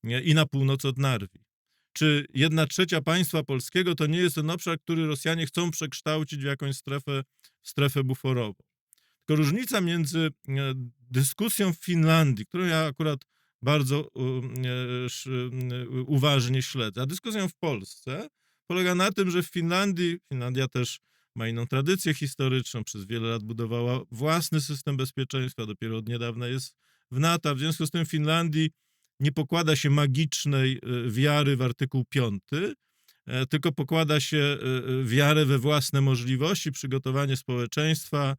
C: nie? I na północ od Narwi. Czy 1/3 państwa polskiego to nie jest ten obszar, który Rosjanie chcą przekształcić w jakąś strefę buforową. Tylko różnica między dyskusją w Finlandii, którą ja akurat bardzo uważnie śledzę, a dyskusją w Polsce polega na tym, że w Finlandia też ma inną tradycję historyczną, przez wiele lat budowała własny system bezpieczeństwa, dopiero od niedawna jest w NATO. W związku z tym w Finlandii nie pokłada się magicznej wiary w artykuł 5, tylko pokłada się wiarę we własne możliwości, przygotowanie społeczeństwa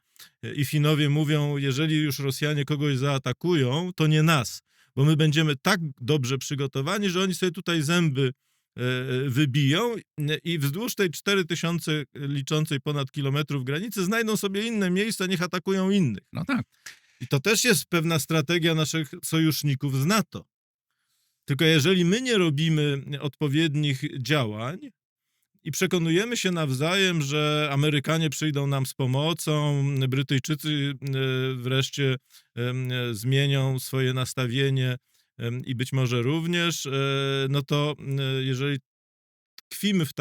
C: i Finowie mówią, jeżeli już Rosjanie kogoś zaatakują, to nie nas, bo my będziemy tak dobrze przygotowani, że oni sobie tutaj zęby wybiją i wzdłuż tej 4000 liczącej ponad kilometrów granicy znajdą sobie inne miejsca, niech atakują innych.
A: No tak.
C: I to też jest pewna strategia naszych sojuszników z NATO. Tylko jeżeli my nie robimy odpowiednich działań i przekonujemy się nawzajem, że Amerykanie przyjdą nam z pomocą, Brytyjczycy wreszcie zmienią swoje nastawienie i być może również, no to jeżeli tkwimy w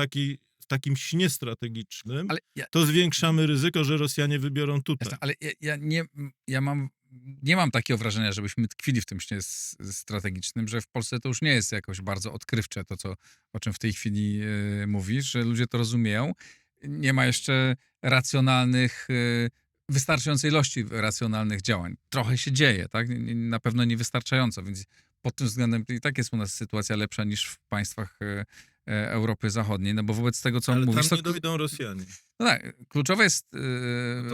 C: takim śnie strategicznym,
A: Ale
C: to zwiększamy ryzyko, że Rosjanie wybiorą tutaj.
A: ale nie mam takiego wrażenia, żebyśmy tkwili w tym śnie strategicznym, że w Polsce to już nie jest jakoś bardzo odkrywcze to, o czym w tej chwili mówisz, że ludzie to rozumieją. Nie ma jeszcze wystarczającej ilości racjonalnych działań. Trochę się dzieje, tak? Na pewno niewystarczająco, więc pod tym względem i tak jest u nas sytuacja lepsza niż w państwach Europy Zachodniej, no bo wobec tego, co
C: Ale
A: mówisz...
C: tam nie dojdą Rosjanie.
A: No tak, kluczowe jest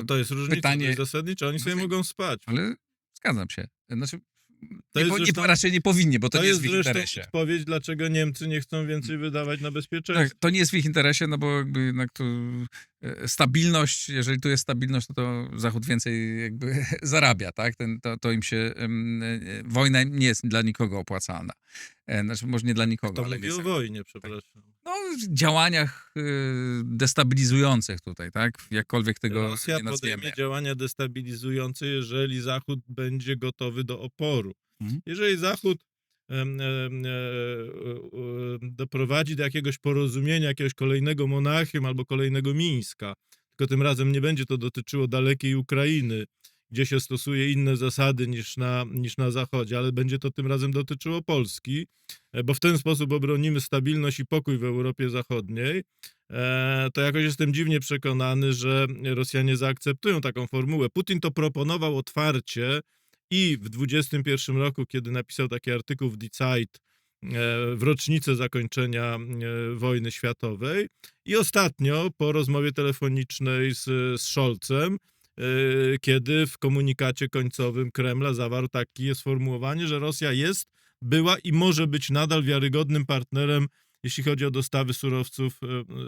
C: To jest różnica,
A: pytanie...
C: to jest zasadnicza, oni sobie mogą spać.
A: Ale zgadzam się. Znaczy,
C: To
A: raczej nie powinni, bo to nie jest w ich
C: zresztą
A: interesie.
C: odpowiedź, dlaczego Niemcy nie chcą więcej wydawać na bezpieczeństwo.
A: Tak, to nie jest w ich interesie, no bo jakby jednak tu stabilność, jeżeli tu jest stabilność, no to Zachód więcej jakby zarabia, tak? To im się, wojna nie jest dla nikogo opłacalna. Znaczy, może nie dla nikogo,
C: To
A: ale
C: mówi
A: jest,
C: o wojnie, przepraszam.
A: no, w działaniach destabilizujących tutaj, tak? Jakkolwiek tego
C: Rosja
A: nie nazwiemy.
C: podejmie działania destabilizujące, jeżeli Zachód będzie gotowy do oporu.
A: Mhm.
C: Jeżeli Zachód doprowadzi do jakiegoś porozumienia, jakiegoś kolejnego Monachium albo kolejnego Mińska, tylko tym razem nie będzie to dotyczyło dalekiej Ukrainy, gdzie się stosuje inne zasady niż na Zachodzie, ale będzie to tym razem dotyczyło Polski, bo w ten sposób obronimy stabilność i pokój w Europie Zachodniej, to jakoś jestem dziwnie przekonany, że Rosjanie zaakceptują taką formułę. Putin to proponował otwarcie i w 2021 roku, kiedy napisał taki artykuł w Die Zeit w rocznicę zakończenia wojny światowej i ostatnio po rozmowie telefonicznej z Scholzem, kiedy w komunikacie końcowym Kremla zawarł takie sformułowanie, że Rosja była i może być nadal wiarygodnym partnerem, jeśli chodzi o dostawy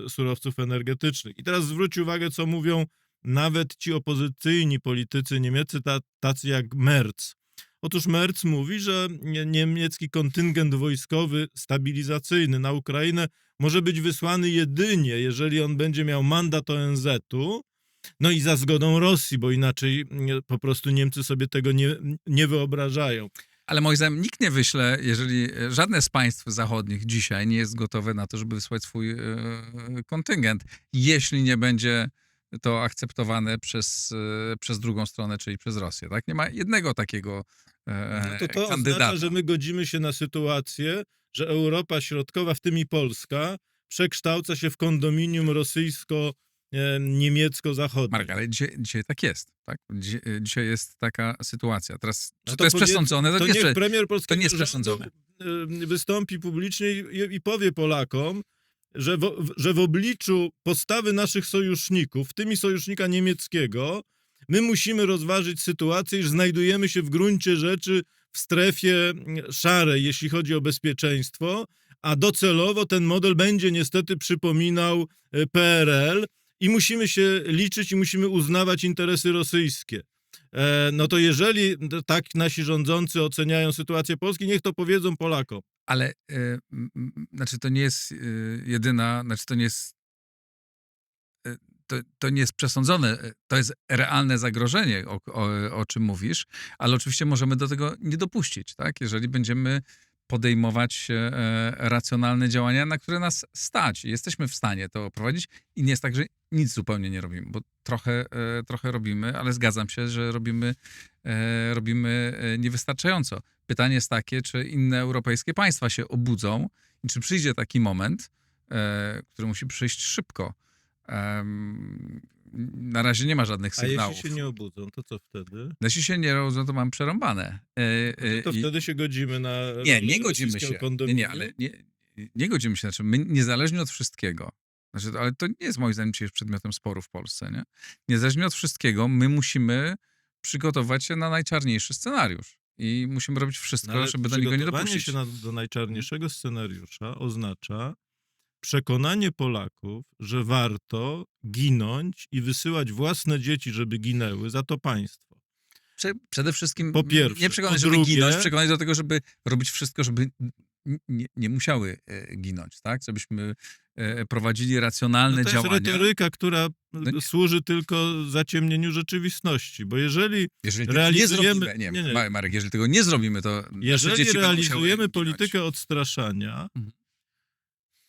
C: surowców energetycznych. I teraz zwróć uwagę, co mówią nawet ci opozycyjni politycy niemieccy, tacy jak Merz. Otóż Merz mówi, że niemiecki kontyngent wojskowy stabilizacyjny na Ukrainę może być wysłany jedynie, jeżeli on będzie miał mandat ONZ-u, no i za zgodą Rosji, bo inaczej po prostu Niemcy sobie tego nie wyobrażają.
A: Ale moim zdaniem nikt nie wyśle, jeżeli żadne z państw zachodnich dzisiaj nie jest gotowe na to, żeby wysłać swój kontyngent, jeśli nie będzie to akceptowane przez drugą stronę, czyli przez Rosję. Tak? Nie ma jednego takiego
C: To
A: kandydata.
C: oznacza, że my godzimy się na sytuację, że Europa Środkowa, w tym i Polska, przekształca się w kondominium rosyjsko-niemiecko-zachodnie.
A: Marek, ale dzisiaj tak jest. Tak? Dzisiaj jest taka sytuacja. Teraz,
C: No
A: czy to jest przesądzone?
C: To niech premier polskiego
A: nie jest
C: rządu
A: przesądzone.
C: wystąpi publicznie i powie Polakom, że w obliczu postawy naszych sojuszników, w tym i sojusznika niemieckiego, My musimy rozważyć sytuację, iż znajdujemy się w gruncie rzeczy w strefie szarej, jeśli chodzi o bezpieczeństwo, a docelowo ten model będzie niestety przypominał PRL i musimy się liczyć i musimy uznawać interesy rosyjskie. No to jeżeli tak nasi rządzący oceniają sytuację Polski, niech to powiedzą Polakom.
A: Ale znaczy to nie jest jedyna, znaczy to nie jest to nie jest przesądzone, to jest realne zagrożenie, o czym mówisz, ale oczywiście możemy do tego nie dopuścić, tak? Jeżeli będziemy podejmować racjonalne działania, na które nas stać. Jesteśmy w stanie to prowadzić i nie jest tak, że nic zupełnie nie robimy, bo trochę robimy, ale zgadzam się, że robimy niewystarczająco. Pytanie jest takie, czy inne europejskie państwa się obudzą i czy przyjdzie taki moment, który musi przyjść szybko. Na razie nie ma żadnych sygnałów.
C: A jeśli się nie obudzą, to co wtedy?
A: Jeśli się nie rodzą, to mam przerąbane.
C: To wtedy się godzimy na...
A: Nie godzimy się. Nie, ale nie godzimy się. Znaczy, my niezależnie od wszystkiego, znaczy, ale to nie jest moim zdaniem dzisiaj przedmiotem sporu w Polsce, nie? Niezależnie od wszystkiego, my musimy przygotować się na najczarniejszy scenariusz. I musimy robić wszystko, żeby do niego nie dopuścić.
C: Przygotowanie się do najczarniejszego scenariusza oznacza przekonanie Polaków, że warto ginąć i wysyłać własne dzieci, żeby ginęły za to państwo.
A: Przede wszystkim
C: Po pierwsze.
A: nie przekonać,
C: Po
A: żeby
C: drugie,
A: ginąć, przekonać do tego, żeby robić wszystko, żeby nie musiały ginąć, tak? Żebyśmy prowadzili racjonalne
C: to
A: działania.
C: jest retoryka, która
A: No
C: służy tylko zaciemnieniu rzeczywistości, bo jeżeli
A: tego
C: realizujemy...
A: nie zrobimy, Marek, jeżeli tego nie zrobimy, to nasze
C: Jeżeli
A: dzieci będą musiały
C: realizujemy
A: ginąć.
C: politykę odstraszania,
A: Mhm.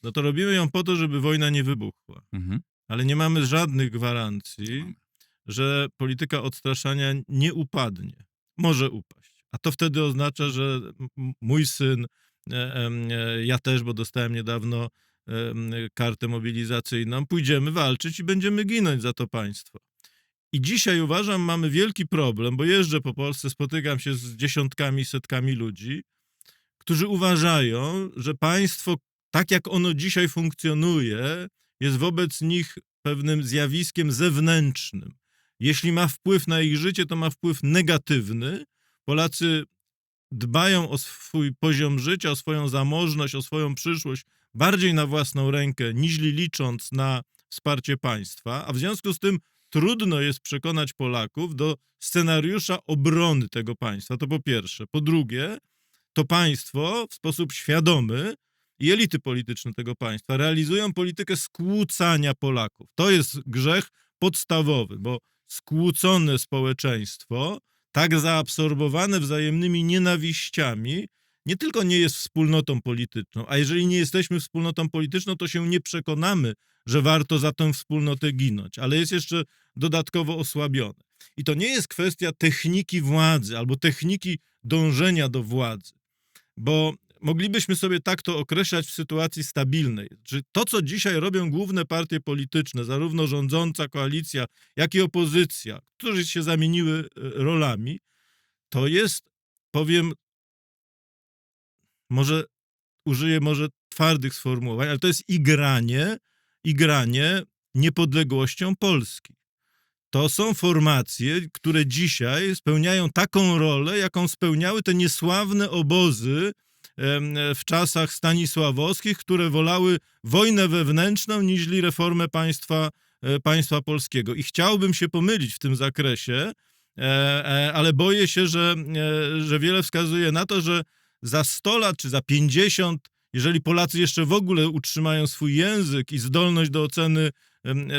C: no to robimy ją po to, żeby wojna nie wybuchła.
A: Mhm.
C: Ale nie mamy żadnych gwarancji,
A: Mamy.
C: że polityka odstraszania nie upadnie. Może upaść. A to wtedy oznacza, że mój syn, ja też, bo dostałem niedawno kartę mobilizacyjną, pójdziemy walczyć i będziemy ginąć za to państwo. I dzisiaj uważam, mamy wielki problem, bo jeżdżę po Polsce, spotykam się z dziesiątkami, setkami ludzi, którzy uważają, że państwo, tak jak ono dzisiaj funkcjonuje, jest wobec nich pewnym zjawiskiem zewnętrznym. Jeśli ma wpływ na ich życie, to ma wpływ negatywny. Polacy dbają o swój poziom życia, o swoją zamożność, o swoją przyszłość bardziej na własną rękę, niż licząc na wsparcie państwa, a w związku z tym trudno jest przekonać Polaków do scenariusza obrony tego państwa. To po pierwsze. Po drugie, to państwo w sposób świadomy i elity polityczne tego państwa realizują politykę skłócania Polaków. To jest grzech podstawowy, bo skłócone społeczeństwo, tak zaabsorbowane wzajemnymi nienawiściami, nie tylko nie jest wspólnotą polityczną, a jeżeli nie jesteśmy wspólnotą polityczną, to się nie przekonamy, że warto za tę wspólnotę ginąć, ale jest jeszcze dodatkowo osłabione. I to nie jest kwestia techniki władzy albo techniki dążenia do władzy, bo moglibyśmy sobie tak to określać w sytuacji stabilnej. Że to, co dzisiaj robią główne partie polityczne, zarówno rządząca koalicja, jak i opozycja, którzy się zamieniły rolami, to jest, powiem, użyję twardych sformułowań, ale to jest igranie niepodległością Polski. To są formacje, które dzisiaj spełniają taką rolę, jaką spełniały te niesławne obozy w czasach stanisławowskich, które wolały wojnę wewnętrzną niźli reformę państwa polskiego. I chciałbym się pomylić w tym zakresie, ale boję się, że wiele wskazuje na to, że za 100 lat czy za 50, jeżeli Polacy jeszcze w ogóle utrzymają swój język i zdolność do oceny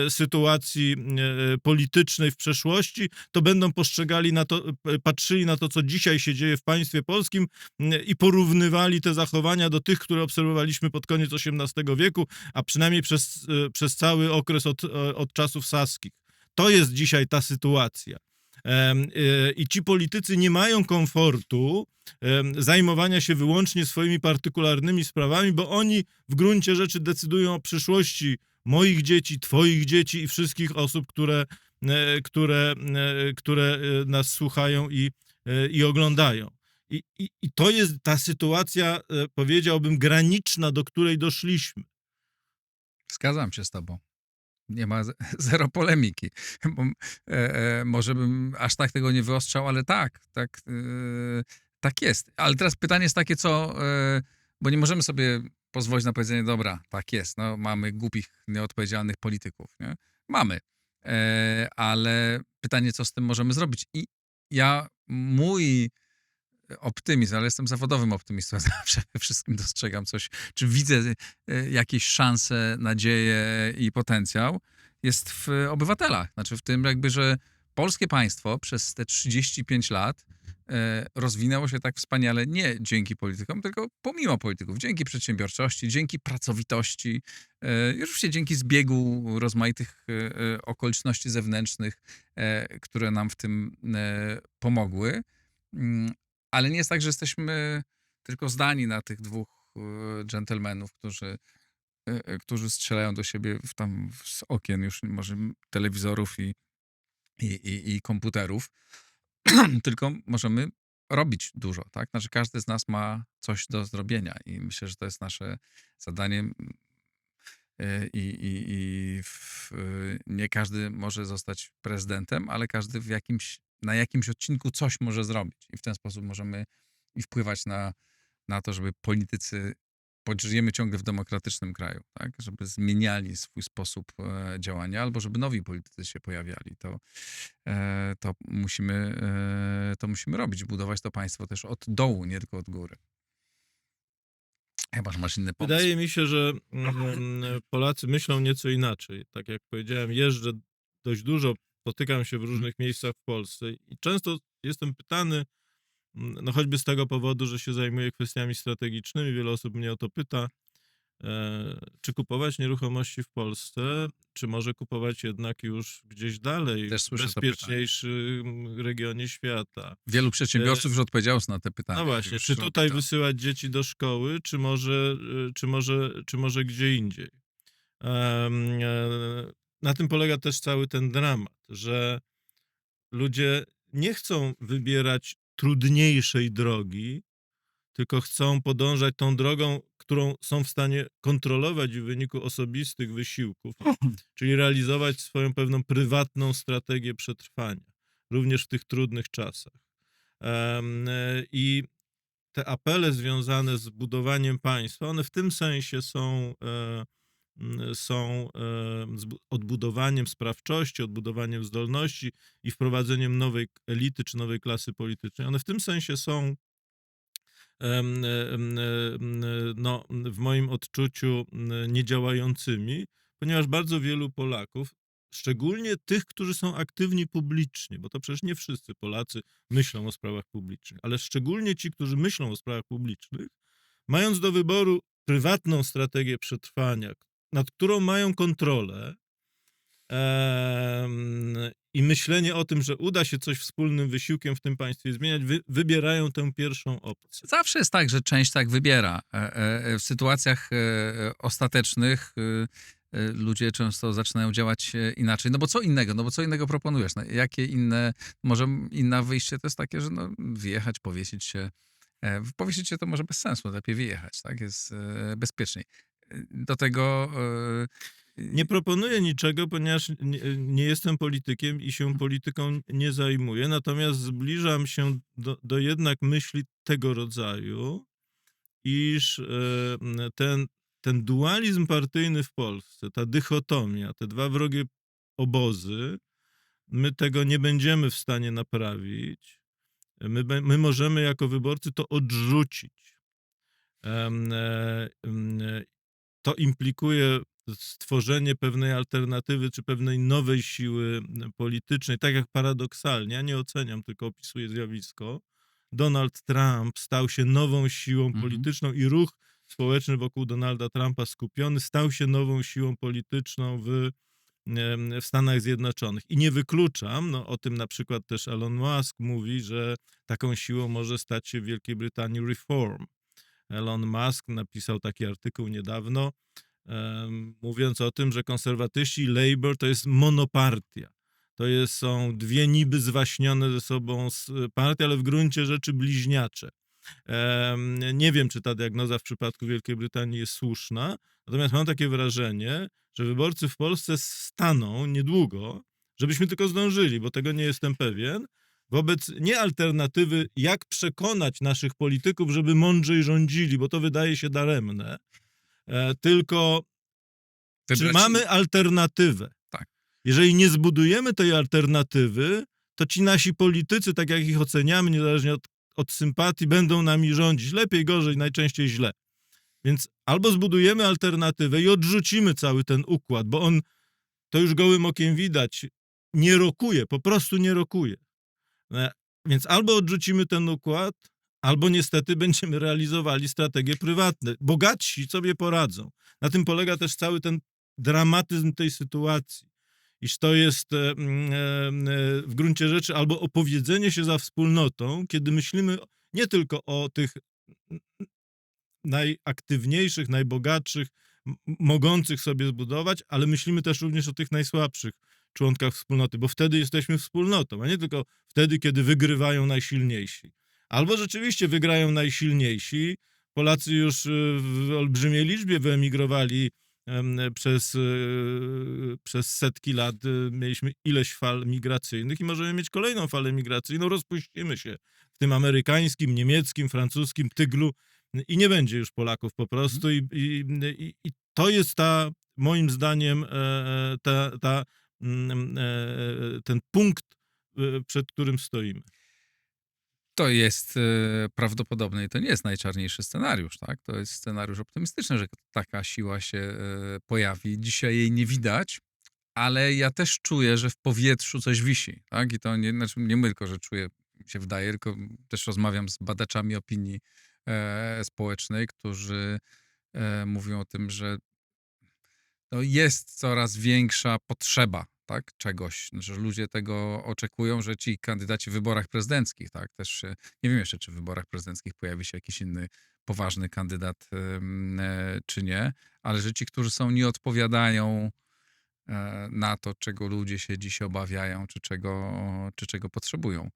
C: sytuacji politycznej w przeszłości, to będą patrzyli na to, co dzisiaj się dzieje w państwie polskim i porównywali te zachowania do tych, które obserwowaliśmy pod koniec XVIII wieku, a przynajmniej przez cały okres od czasów saskich. To jest dzisiaj ta sytuacja. I ci politycy nie mają komfortu zajmowania się wyłącznie swoimi partykularnymi sprawami, bo oni w gruncie rzeczy decydują o przyszłości moich dzieci, twoich dzieci i wszystkich osób, które nas słuchają i oglądają. I to jest ta sytuacja, powiedziałbym, graniczna, do której doszliśmy.
A: Zgadzam się z tobą. nie ma zero polemiki. Może bym aż tak tego nie wyostrzał, ale tak jest. Ale teraz pytanie jest takie, bo nie możemy sobie pozwolić na powiedzenie, dobra, tak jest, no, mamy głupich, nieodpowiedzialnych polityków, nie? Mamy. Ale pytanie, co z tym możemy zrobić? I mój optymizm, ale jestem zawodowym optymistą, zawsze we wszystkim dostrzegam coś, czy widzę jakieś szanse, nadzieję i potencjał, jest w obywatelach. Znaczy w tym jakby, że polskie państwo przez te 35 lat rozwinęło się tak wspaniale nie dzięki politykom, tylko pomimo polityków, dzięki przedsiębiorczości, dzięki pracowitości, i oczywiście dzięki zbiegu rozmaitych okoliczności zewnętrznych, które nam w tym pomogły. Ale nie jest tak, że jesteśmy tylko zdani na tych dwóch dżentelmenów, którzy strzelają do siebie z okien już może telewizorów i komputerów, tylko możemy robić dużo, tak? Znaczy każdy z nas ma coś do zrobienia i myślę, że to jest nasze zadanie. Nie każdy może zostać prezydentem, ale każdy na jakimś odcinku coś może zrobić i w ten sposób możemy i wpływać na to, żeby politycy, choć żyjemy ciągle w demokratycznym kraju, tak? Żeby zmieniali swój sposób działania, albo żeby nowi politycy się pojawiali. To musimy robić, budować to państwo też od dołu, nie tylko od góry. Chyba, że masz inny pomysł.
C: Wydaje mi się, że Polacy myślą nieco inaczej. Tak jak powiedziałem, jeżdżę dość dużo, spotykam się w różnych miejscach w Polsce i często jestem pytany, no choćby z tego powodu, że się zajmuję kwestiami strategicznymi, wiele osób mnie o to pyta, czy kupować nieruchomości w Polsce, czy może kupować jednak już gdzieś dalej,
A: Też
C: w
A: słyszę to
C: bezpieczniejszym regionie świata.
A: Wielu przedsiębiorców już odpowiedziało na te pytania.
C: No właśnie,
A: Już
C: czy
A: są
C: tutaj
A: pytania.
C: wysyłać dzieci do szkoły, czy może gdzie indziej? Na tym polega też cały ten dramat, że ludzie nie chcą wybierać trudniejszej drogi, tylko chcą podążać tą drogą, którą są w stanie kontrolować w wyniku osobistych wysiłków, czyli realizować swoją pewną prywatną strategię przetrwania, również w tych trudnych czasach. I te apele związane z budowaniem państwa, one w tym sensie są odbudowaniem sprawczości, odbudowaniem zdolności i wprowadzeniem nowej elity czy nowej klasy politycznej. One w tym sensie są no, w moim odczuciu niedziałającymi, ponieważ bardzo wielu Polaków, szczególnie tych, którzy są aktywni publicznie, bo to przecież nie wszyscy Polacy myślą o sprawach publicznych, ale szczególnie ci, którzy myślą o sprawach publicznych, mając do wyboru prywatną strategię przetrwania, nad którą mają kontrolę, i myślenie o tym, że uda się coś wspólnym wysiłkiem w tym państwie zmieniać, wybierają tę pierwszą opcję.
A: Zawsze jest tak, że część tak wybiera. W sytuacjach ostatecznych ludzie często zaczynają działać inaczej. No bo co innego? No bo co innego proponujesz? No, jakie inne, może inne wyjście to jest takie, że no, wyjechać, powiesić się. Powiesić się to może bez sensu, lepiej wyjechać, tak? Jest bezpieczniej. Do tego...
C: Nie proponuję niczego, ponieważ nie jestem politykiem i się polityką nie zajmuję, natomiast zbliżam się do jednak myśli tego rodzaju, iż ten dualizm partyjny w Polsce, ta dychotomia, te dwa wrogie obozy, my tego nie będziemy w stanie naprawić. My możemy jako wyborcy to odrzucić. To implikuje stworzenie pewnej alternatywy czy pewnej nowej siły politycznej, tak jak paradoksalnie, ja nie oceniam, tylko opisuję zjawisko, Donald Trump stał się nową siłą polityczną i ruch społeczny wokół Donalda Trumpa skupiony stał się nową siłą polityczną w Stanach Zjednoczonych. I nie wykluczam, no o tym na przykład też Elon Musk mówi, że taką siłą może stać się w Wielkiej Brytanii Reform. Elon Musk napisał taki artykuł niedawno, mówiąc o tym, że konserwatyści i Labour to jest monopartia. Są dwie niby zwaśnione ze sobą partie, ale w gruncie rzeczy bliźniacze. Nie wiem, czy ta diagnoza w przypadku Wielkiej Brytanii jest słuszna, natomiast mam takie wrażenie, że wyborcy w Polsce staną niedługo, żebyśmy tylko zdążyli, bo tego nie jestem pewien, wobec nie alternatywy, jak przekonać naszych polityków, żeby mądrzej rządzili, bo to wydaje się daremne, tylko czy
A: Wybrać-
C: mamy alternatywę.
A: Tak.
C: Jeżeli nie zbudujemy tej alternatywy, to ci nasi politycy, tak jak ich oceniamy, niezależnie od sympatii, będą nami rządzić. Lepiej, gorzej, najczęściej źle. Więc albo zbudujemy alternatywę i odrzucimy cały ten układ, bo on, to już gołym okiem widać, nie rokuje, po prostu nie rokuje. Więc albo odrzucimy ten układ, albo niestety będziemy realizowali strategie prywatne. Bogatsi sobie poradzą. Na tym polega też cały ten dramatyzm tej sytuacji. Iż to jest w gruncie rzeczy albo opowiedzenie się za wspólnotą, kiedy myślimy nie tylko o tych najaktywniejszych, najbogatszych, mogących sobie zbudować, ale myślimy też również o tych najsłabszych członkach wspólnoty, bo wtedy jesteśmy wspólnotą, a nie tylko wtedy, kiedy wygrywają najsilniejsi. Albo rzeczywiście wygrają najsilniejsi. Polacy już w olbrzymiej liczbie wyemigrowali przez setki lat. Mieliśmy ileś fal migracyjnych i możemy mieć kolejną falę migracyjną. Rozpuścimy się w tym amerykańskim, niemieckim, francuskim tyglu i nie będzie już Polaków po prostu. I to jest moim zdaniem, ten punkt, przed którym stoimy.
A: To jest prawdopodobne i to nie jest najczarniejszy scenariusz, tak? To jest scenariusz optymistyczny, że taka siła się pojawi. Dzisiaj jej nie widać, ale ja też czuję, że w powietrzu coś wisi, tak? I to nie, znaczy nie tylko, że czuję, mi się wydaje, tylko też rozmawiam z badaczami opinii społecznej, którzy mówią o tym, że no jest coraz większa potrzeba, tak, czegoś, że ludzie tego oczekują, że ci kandydaci w wyborach prezydenckich, tak, też nie wiem jeszcze, czy w wyborach prezydenckich pojawi się jakiś inny poważny kandydat, czy nie, ale że ci, którzy są, nie odpowiadają na to, czego ludzie się dziś obawiają, czy czego potrzebują.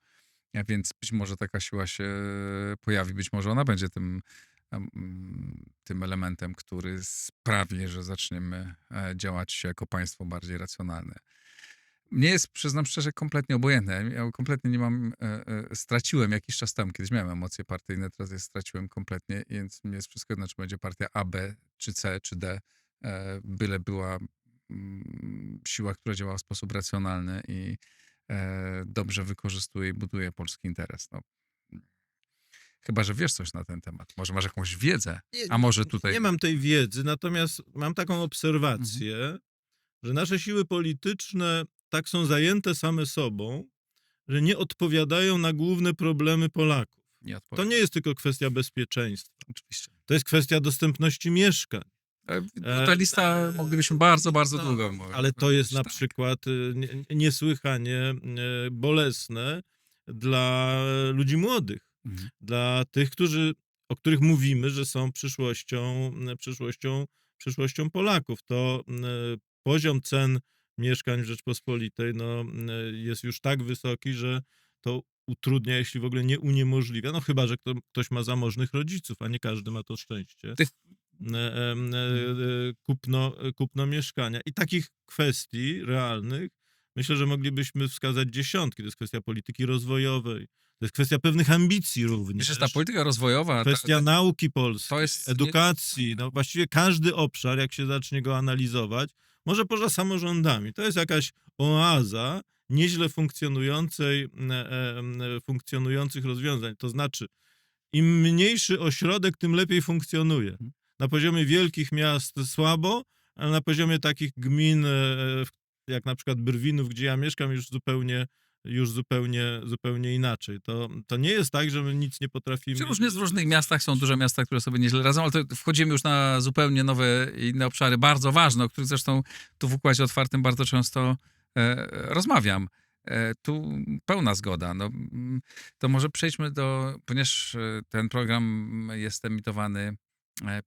A: A więc być może taka siła się pojawi, być może ona będzie tym elementem, który sprawi, że zaczniemy działać jako państwo bardziej racjonalne. Mnie jest, przyznam szczerze, kompletnie obojętne. Ja kompletnie nie mam, straciłem jakiś czas temu, kiedyś miałem emocje partyjne, teraz je straciłem kompletnie, więc mnie jest wszystko jedno, czy będzie partia A, B, czy C, czy D, byle była siła, która działa w sposób racjonalny i dobrze wykorzystuje i buduje polski interes. No. Chyba, że wiesz coś na ten temat. Może masz jakąś wiedzę, a może tutaj...
C: Nie mam tej wiedzy, natomiast mam taką obserwację, że nasze siły polityczne tak są zajęte same sobą, że nie odpowiadają na główne problemy Polaków.
A: Nie
C: To
A: odpowiem.
C: nie jest tylko kwestia bezpieczeństwa.
A: Oczywiście.
C: To jest kwestia dostępności mieszkań.
A: Ta lista moglibyśmy bardzo, bardzo
C: No,
A: długo.
C: Ale to jest na
A: tak.
C: przykład niesłychanie bolesne dla ludzi młodych,
A: Mhm.
C: dla tych, o których mówimy, że są przyszłością Polaków. To poziom cen mieszkań w Rzeczpospolitej jest już tak wysoki, że to utrudnia, jeśli w ogóle nie uniemożliwia. No chyba, że ktoś ma zamożnych rodziców, a nie każdy ma to szczęście. Kupno mieszkania. I takich kwestii realnych myślę, że moglibyśmy wskazać dziesiątki. To jest kwestia polityki rozwojowej, to jest kwestia pewnych ambicji również.
A: Myślę, że ta polityka rozwojowa...
C: Kwestia nauki polskiej,
A: to jest
C: edukacji. No właściwie każdy obszar, jak się zacznie go analizować, może poza samorządami. To jest jakaś oaza nieźle funkcjonujących rozwiązań. To znaczy, im mniejszy ośrodek, tym lepiej funkcjonuje. Na poziomie wielkich miast słabo, ale na poziomie takich gmin, jak na przykład Brwinów, gdzie ja mieszkam, już zupełnie inaczej. To nie jest tak, że my nic nie potrafimy.
A: Różnie w różnych miastach są duże miasta, które sobie nieźle radzą, ale to wchodzimy już na zupełnie nowe, inne obszary, bardzo ważne, o których zresztą tu w Układzie Otwartym bardzo często rozmawiam. Tu pełna zgoda. No, to może przejdźmy ponieważ ten program jest emitowany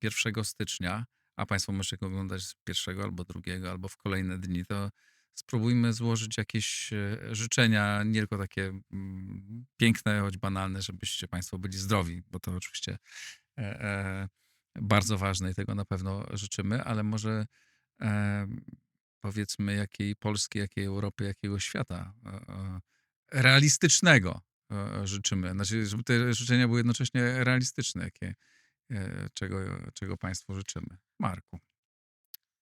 A: 1 stycznia, a państwo możecie go oglądać z 1 albo 2, albo w kolejne dni, to
B: spróbujmy złożyć jakieś życzenia, nie tylko takie piękne, choć banalne, żebyście państwo byli zdrowi, bo to oczywiście e, e, bardzo ważne i tego na pewno życzymy, ale może e, powiedzmy jakiej Polski, jakiej Europy, jakiego świata realistycznego życzymy. Znaczy, żeby te życzenia były jednocześnie realistyczne, czego państwu życzymy. Marku.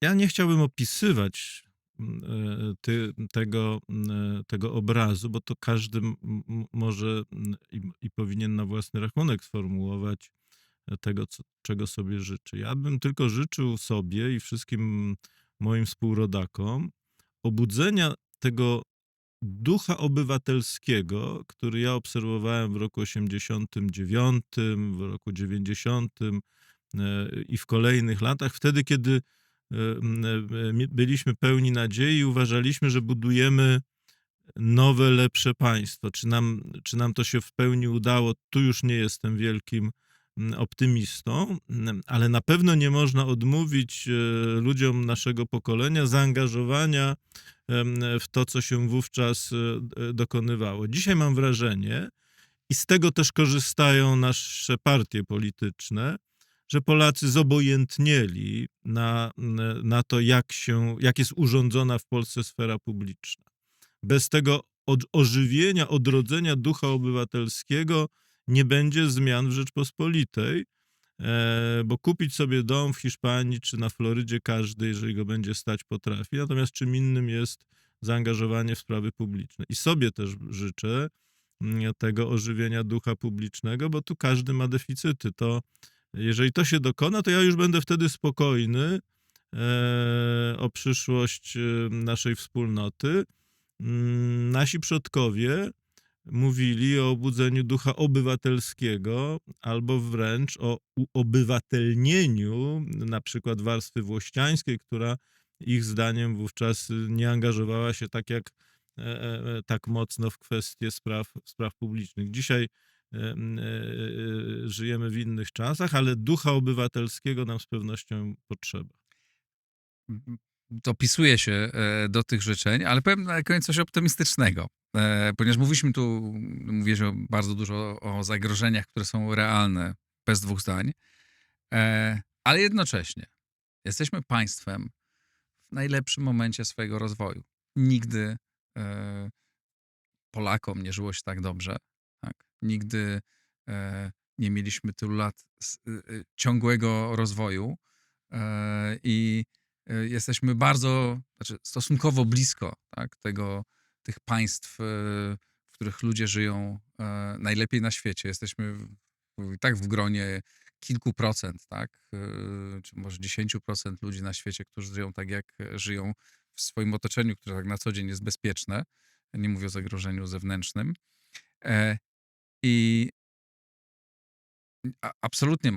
C: Ja nie chciałbym opisywać tego obrazu, bo to każdy może i powinien na własny rachunek sformułować tego, czego sobie życzy. Ja bym tylko życzył sobie i wszystkim moim współrodakom obudzenia tego ducha obywatelskiego, który ja obserwowałem w roku 89, w roku 90 i w kolejnych latach, wtedy, kiedy byliśmy pełni nadziei i uważaliśmy, że budujemy nowe, lepsze państwo. Czy nam to się w pełni udało? Tu już nie jestem wielkim optymistą, ale na pewno nie można odmówić ludziom naszego pokolenia zaangażowania w to, co się wówczas dokonywało. Dzisiaj mam wrażenie, i z tego też korzystają nasze partie polityczne, że Polacy zobojętnieli na to, jak jest urządzona w Polsce sfera publiczna. Bez tego ożywienia, odrodzenia ducha obywatelskiego nie będzie zmian w Rzeczpospolitej, bo kupić sobie dom w Hiszpanii czy na Florydzie każdy, jeżeli go będzie stać, potrafi. Natomiast czym innym jest zaangażowanie w sprawy publiczne. I sobie też życzę tego ożywienia ducha publicznego, bo tu każdy ma deficyty. Jeżeli to się dokona, to ja już będę wtedy spokojny o przyszłość naszej wspólnoty. Nasi przodkowie mówili o obudzeniu ducha obywatelskiego albo wręcz o uobywatelnieniu na przykład warstwy włościańskiej, która ich zdaniem wówczas nie angażowała się tak mocno w kwestie spraw publicznych. Dzisiaj żyjemy w innych czasach, ale ducha obywatelskiego nam z pewnością potrzeba.
B: Dopisuje się do tych życzeń, ale powiem na koniec coś optymistycznego. Ponieważ mówiłeś bardzo dużo o zagrożeniach, które są realne, bez dwóch zdań, ale jednocześnie jesteśmy państwem w najlepszym momencie swojego rozwoju. Nigdy Polakom nie żyło się tak dobrze. Tak? Nigdy nie mieliśmy tylu lat ciągłego rozwoju i jesteśmy stosunkowo blisko, tak, tych państw, w których ludzie żyją najlepiej na świecie. Jesteśmy tak w gronie kilku procent, tak, czy może 10% ludzi na świecie, którzy żyją tak, jak żyją w swoim otoczeniu, które tak na co dzień jest bezpieczne. Nie mówię o zagrożeniu zewnętrznym. I absolutnie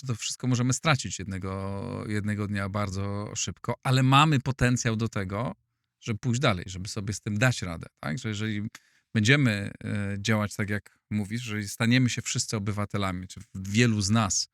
B: to wszystko możemy stracić jednego dnia bardzo szybko, ale mamy potencjał do tego, żeby pójść dalej, żeby sobie z tym dać radę, tak? Że jeżeli będziemy działać tak, jak mówisz, że staniemy się wszyscy obywatelami, czy wielu z nas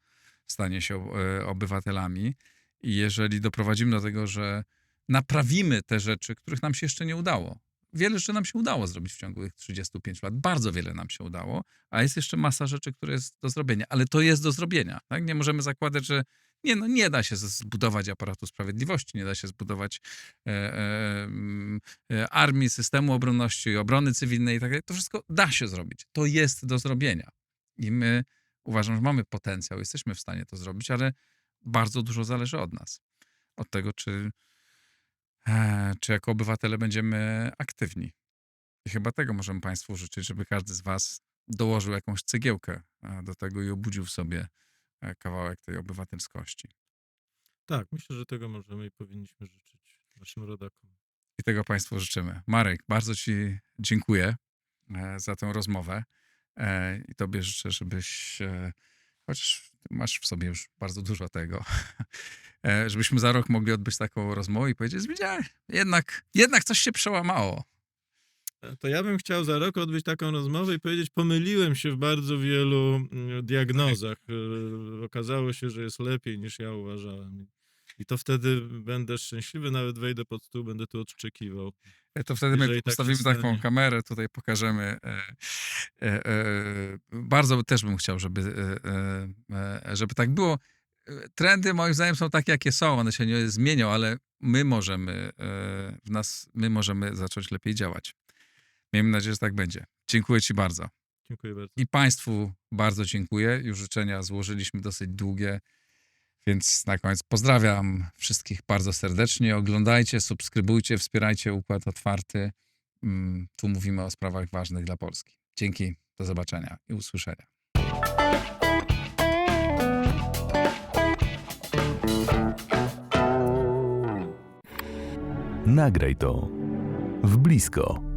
B: stanie się obywatelami i jeżeli doprowadzimy do tego, że naprawimy te rzeczy, których nam się jeszcze nie udało. Wiele rzeczy nam się udało zrobić w ciągu tych 35 lat. Bardzo wiele nam się udało, a jest jeszcze masa rzeczy, które jest do zrobienia. Ale to jest do zrobienia. Tak? Nie możemy zakładać, że nie da się zbudować aparatu sprawiedliwości, nie da się zbudować armii, systemu obronności, obrony cywilnej i tak dalej. To wszystko da się zrobić. To jest do zrobienia. I my uważam, że mamy potencjał, jesteśmy w stanie to zrobić, ale bardzo dużo zależy od nas. Od tego, czy jako obywatele będziemy aktywni. I chyba tego możemy państwu życzyć, żeby każdy z was dołożył jakąś cegiełkę do tego i obudził w sobie kawałek tej obywatelskości.
C: Tak, myślę, że tego możemy i powinniśmy życzyć naszym rodakom.
B: I tego państwu życzymy. Marek, bardzo ci dziękuję za tę rozmowę i tobie życzę, żebyś, chociaż masz w sobie już bardzo dużo tego, żebyśmy za rok mogli odbyć taką rozmowę i powiedzieć, widziałeś, jednak coś się przełamało.
C: To ja bym chciał za rok odbyć taką rozmowę i powiedzieć, pomyliłem się w bardzo wielu diagnozach. Okazało się, że jest lepiej niż ja uważałem. I to wtedy będę szczęśliwy, nawet wejdę pod stół, będę tu odszczekiwał.
B: To wtedy my
C: Jeżeli tak
B: postawimy
C: się
B: taką
C: stanie.
B: kamerę, tutaj pokażemy. Bardzo też bym chciał, żeby tak było. Trendy moim zdaniem są takie, jakie są. One się nie zmienią, ale my możemy zacząć lepiej działać. Miejmy nadzieję, że tak będzie. Dziękuję ci bardzo.
C: Dziękuję bardzo.
B: I państwu bardzo dziękuję. Już życzenia złożyliśmy dosyć długie, więc na koniec pozdrawiam wszystkich bardzo serdecznie. Oglądajcie, subskrybujcie, wspierajcie Układ Otwarty. Tu mówimy o sprawach ważnych dla Polski. Dzięki, do zobaczenia i usłyszenia.
D: Nagraj to w blisko.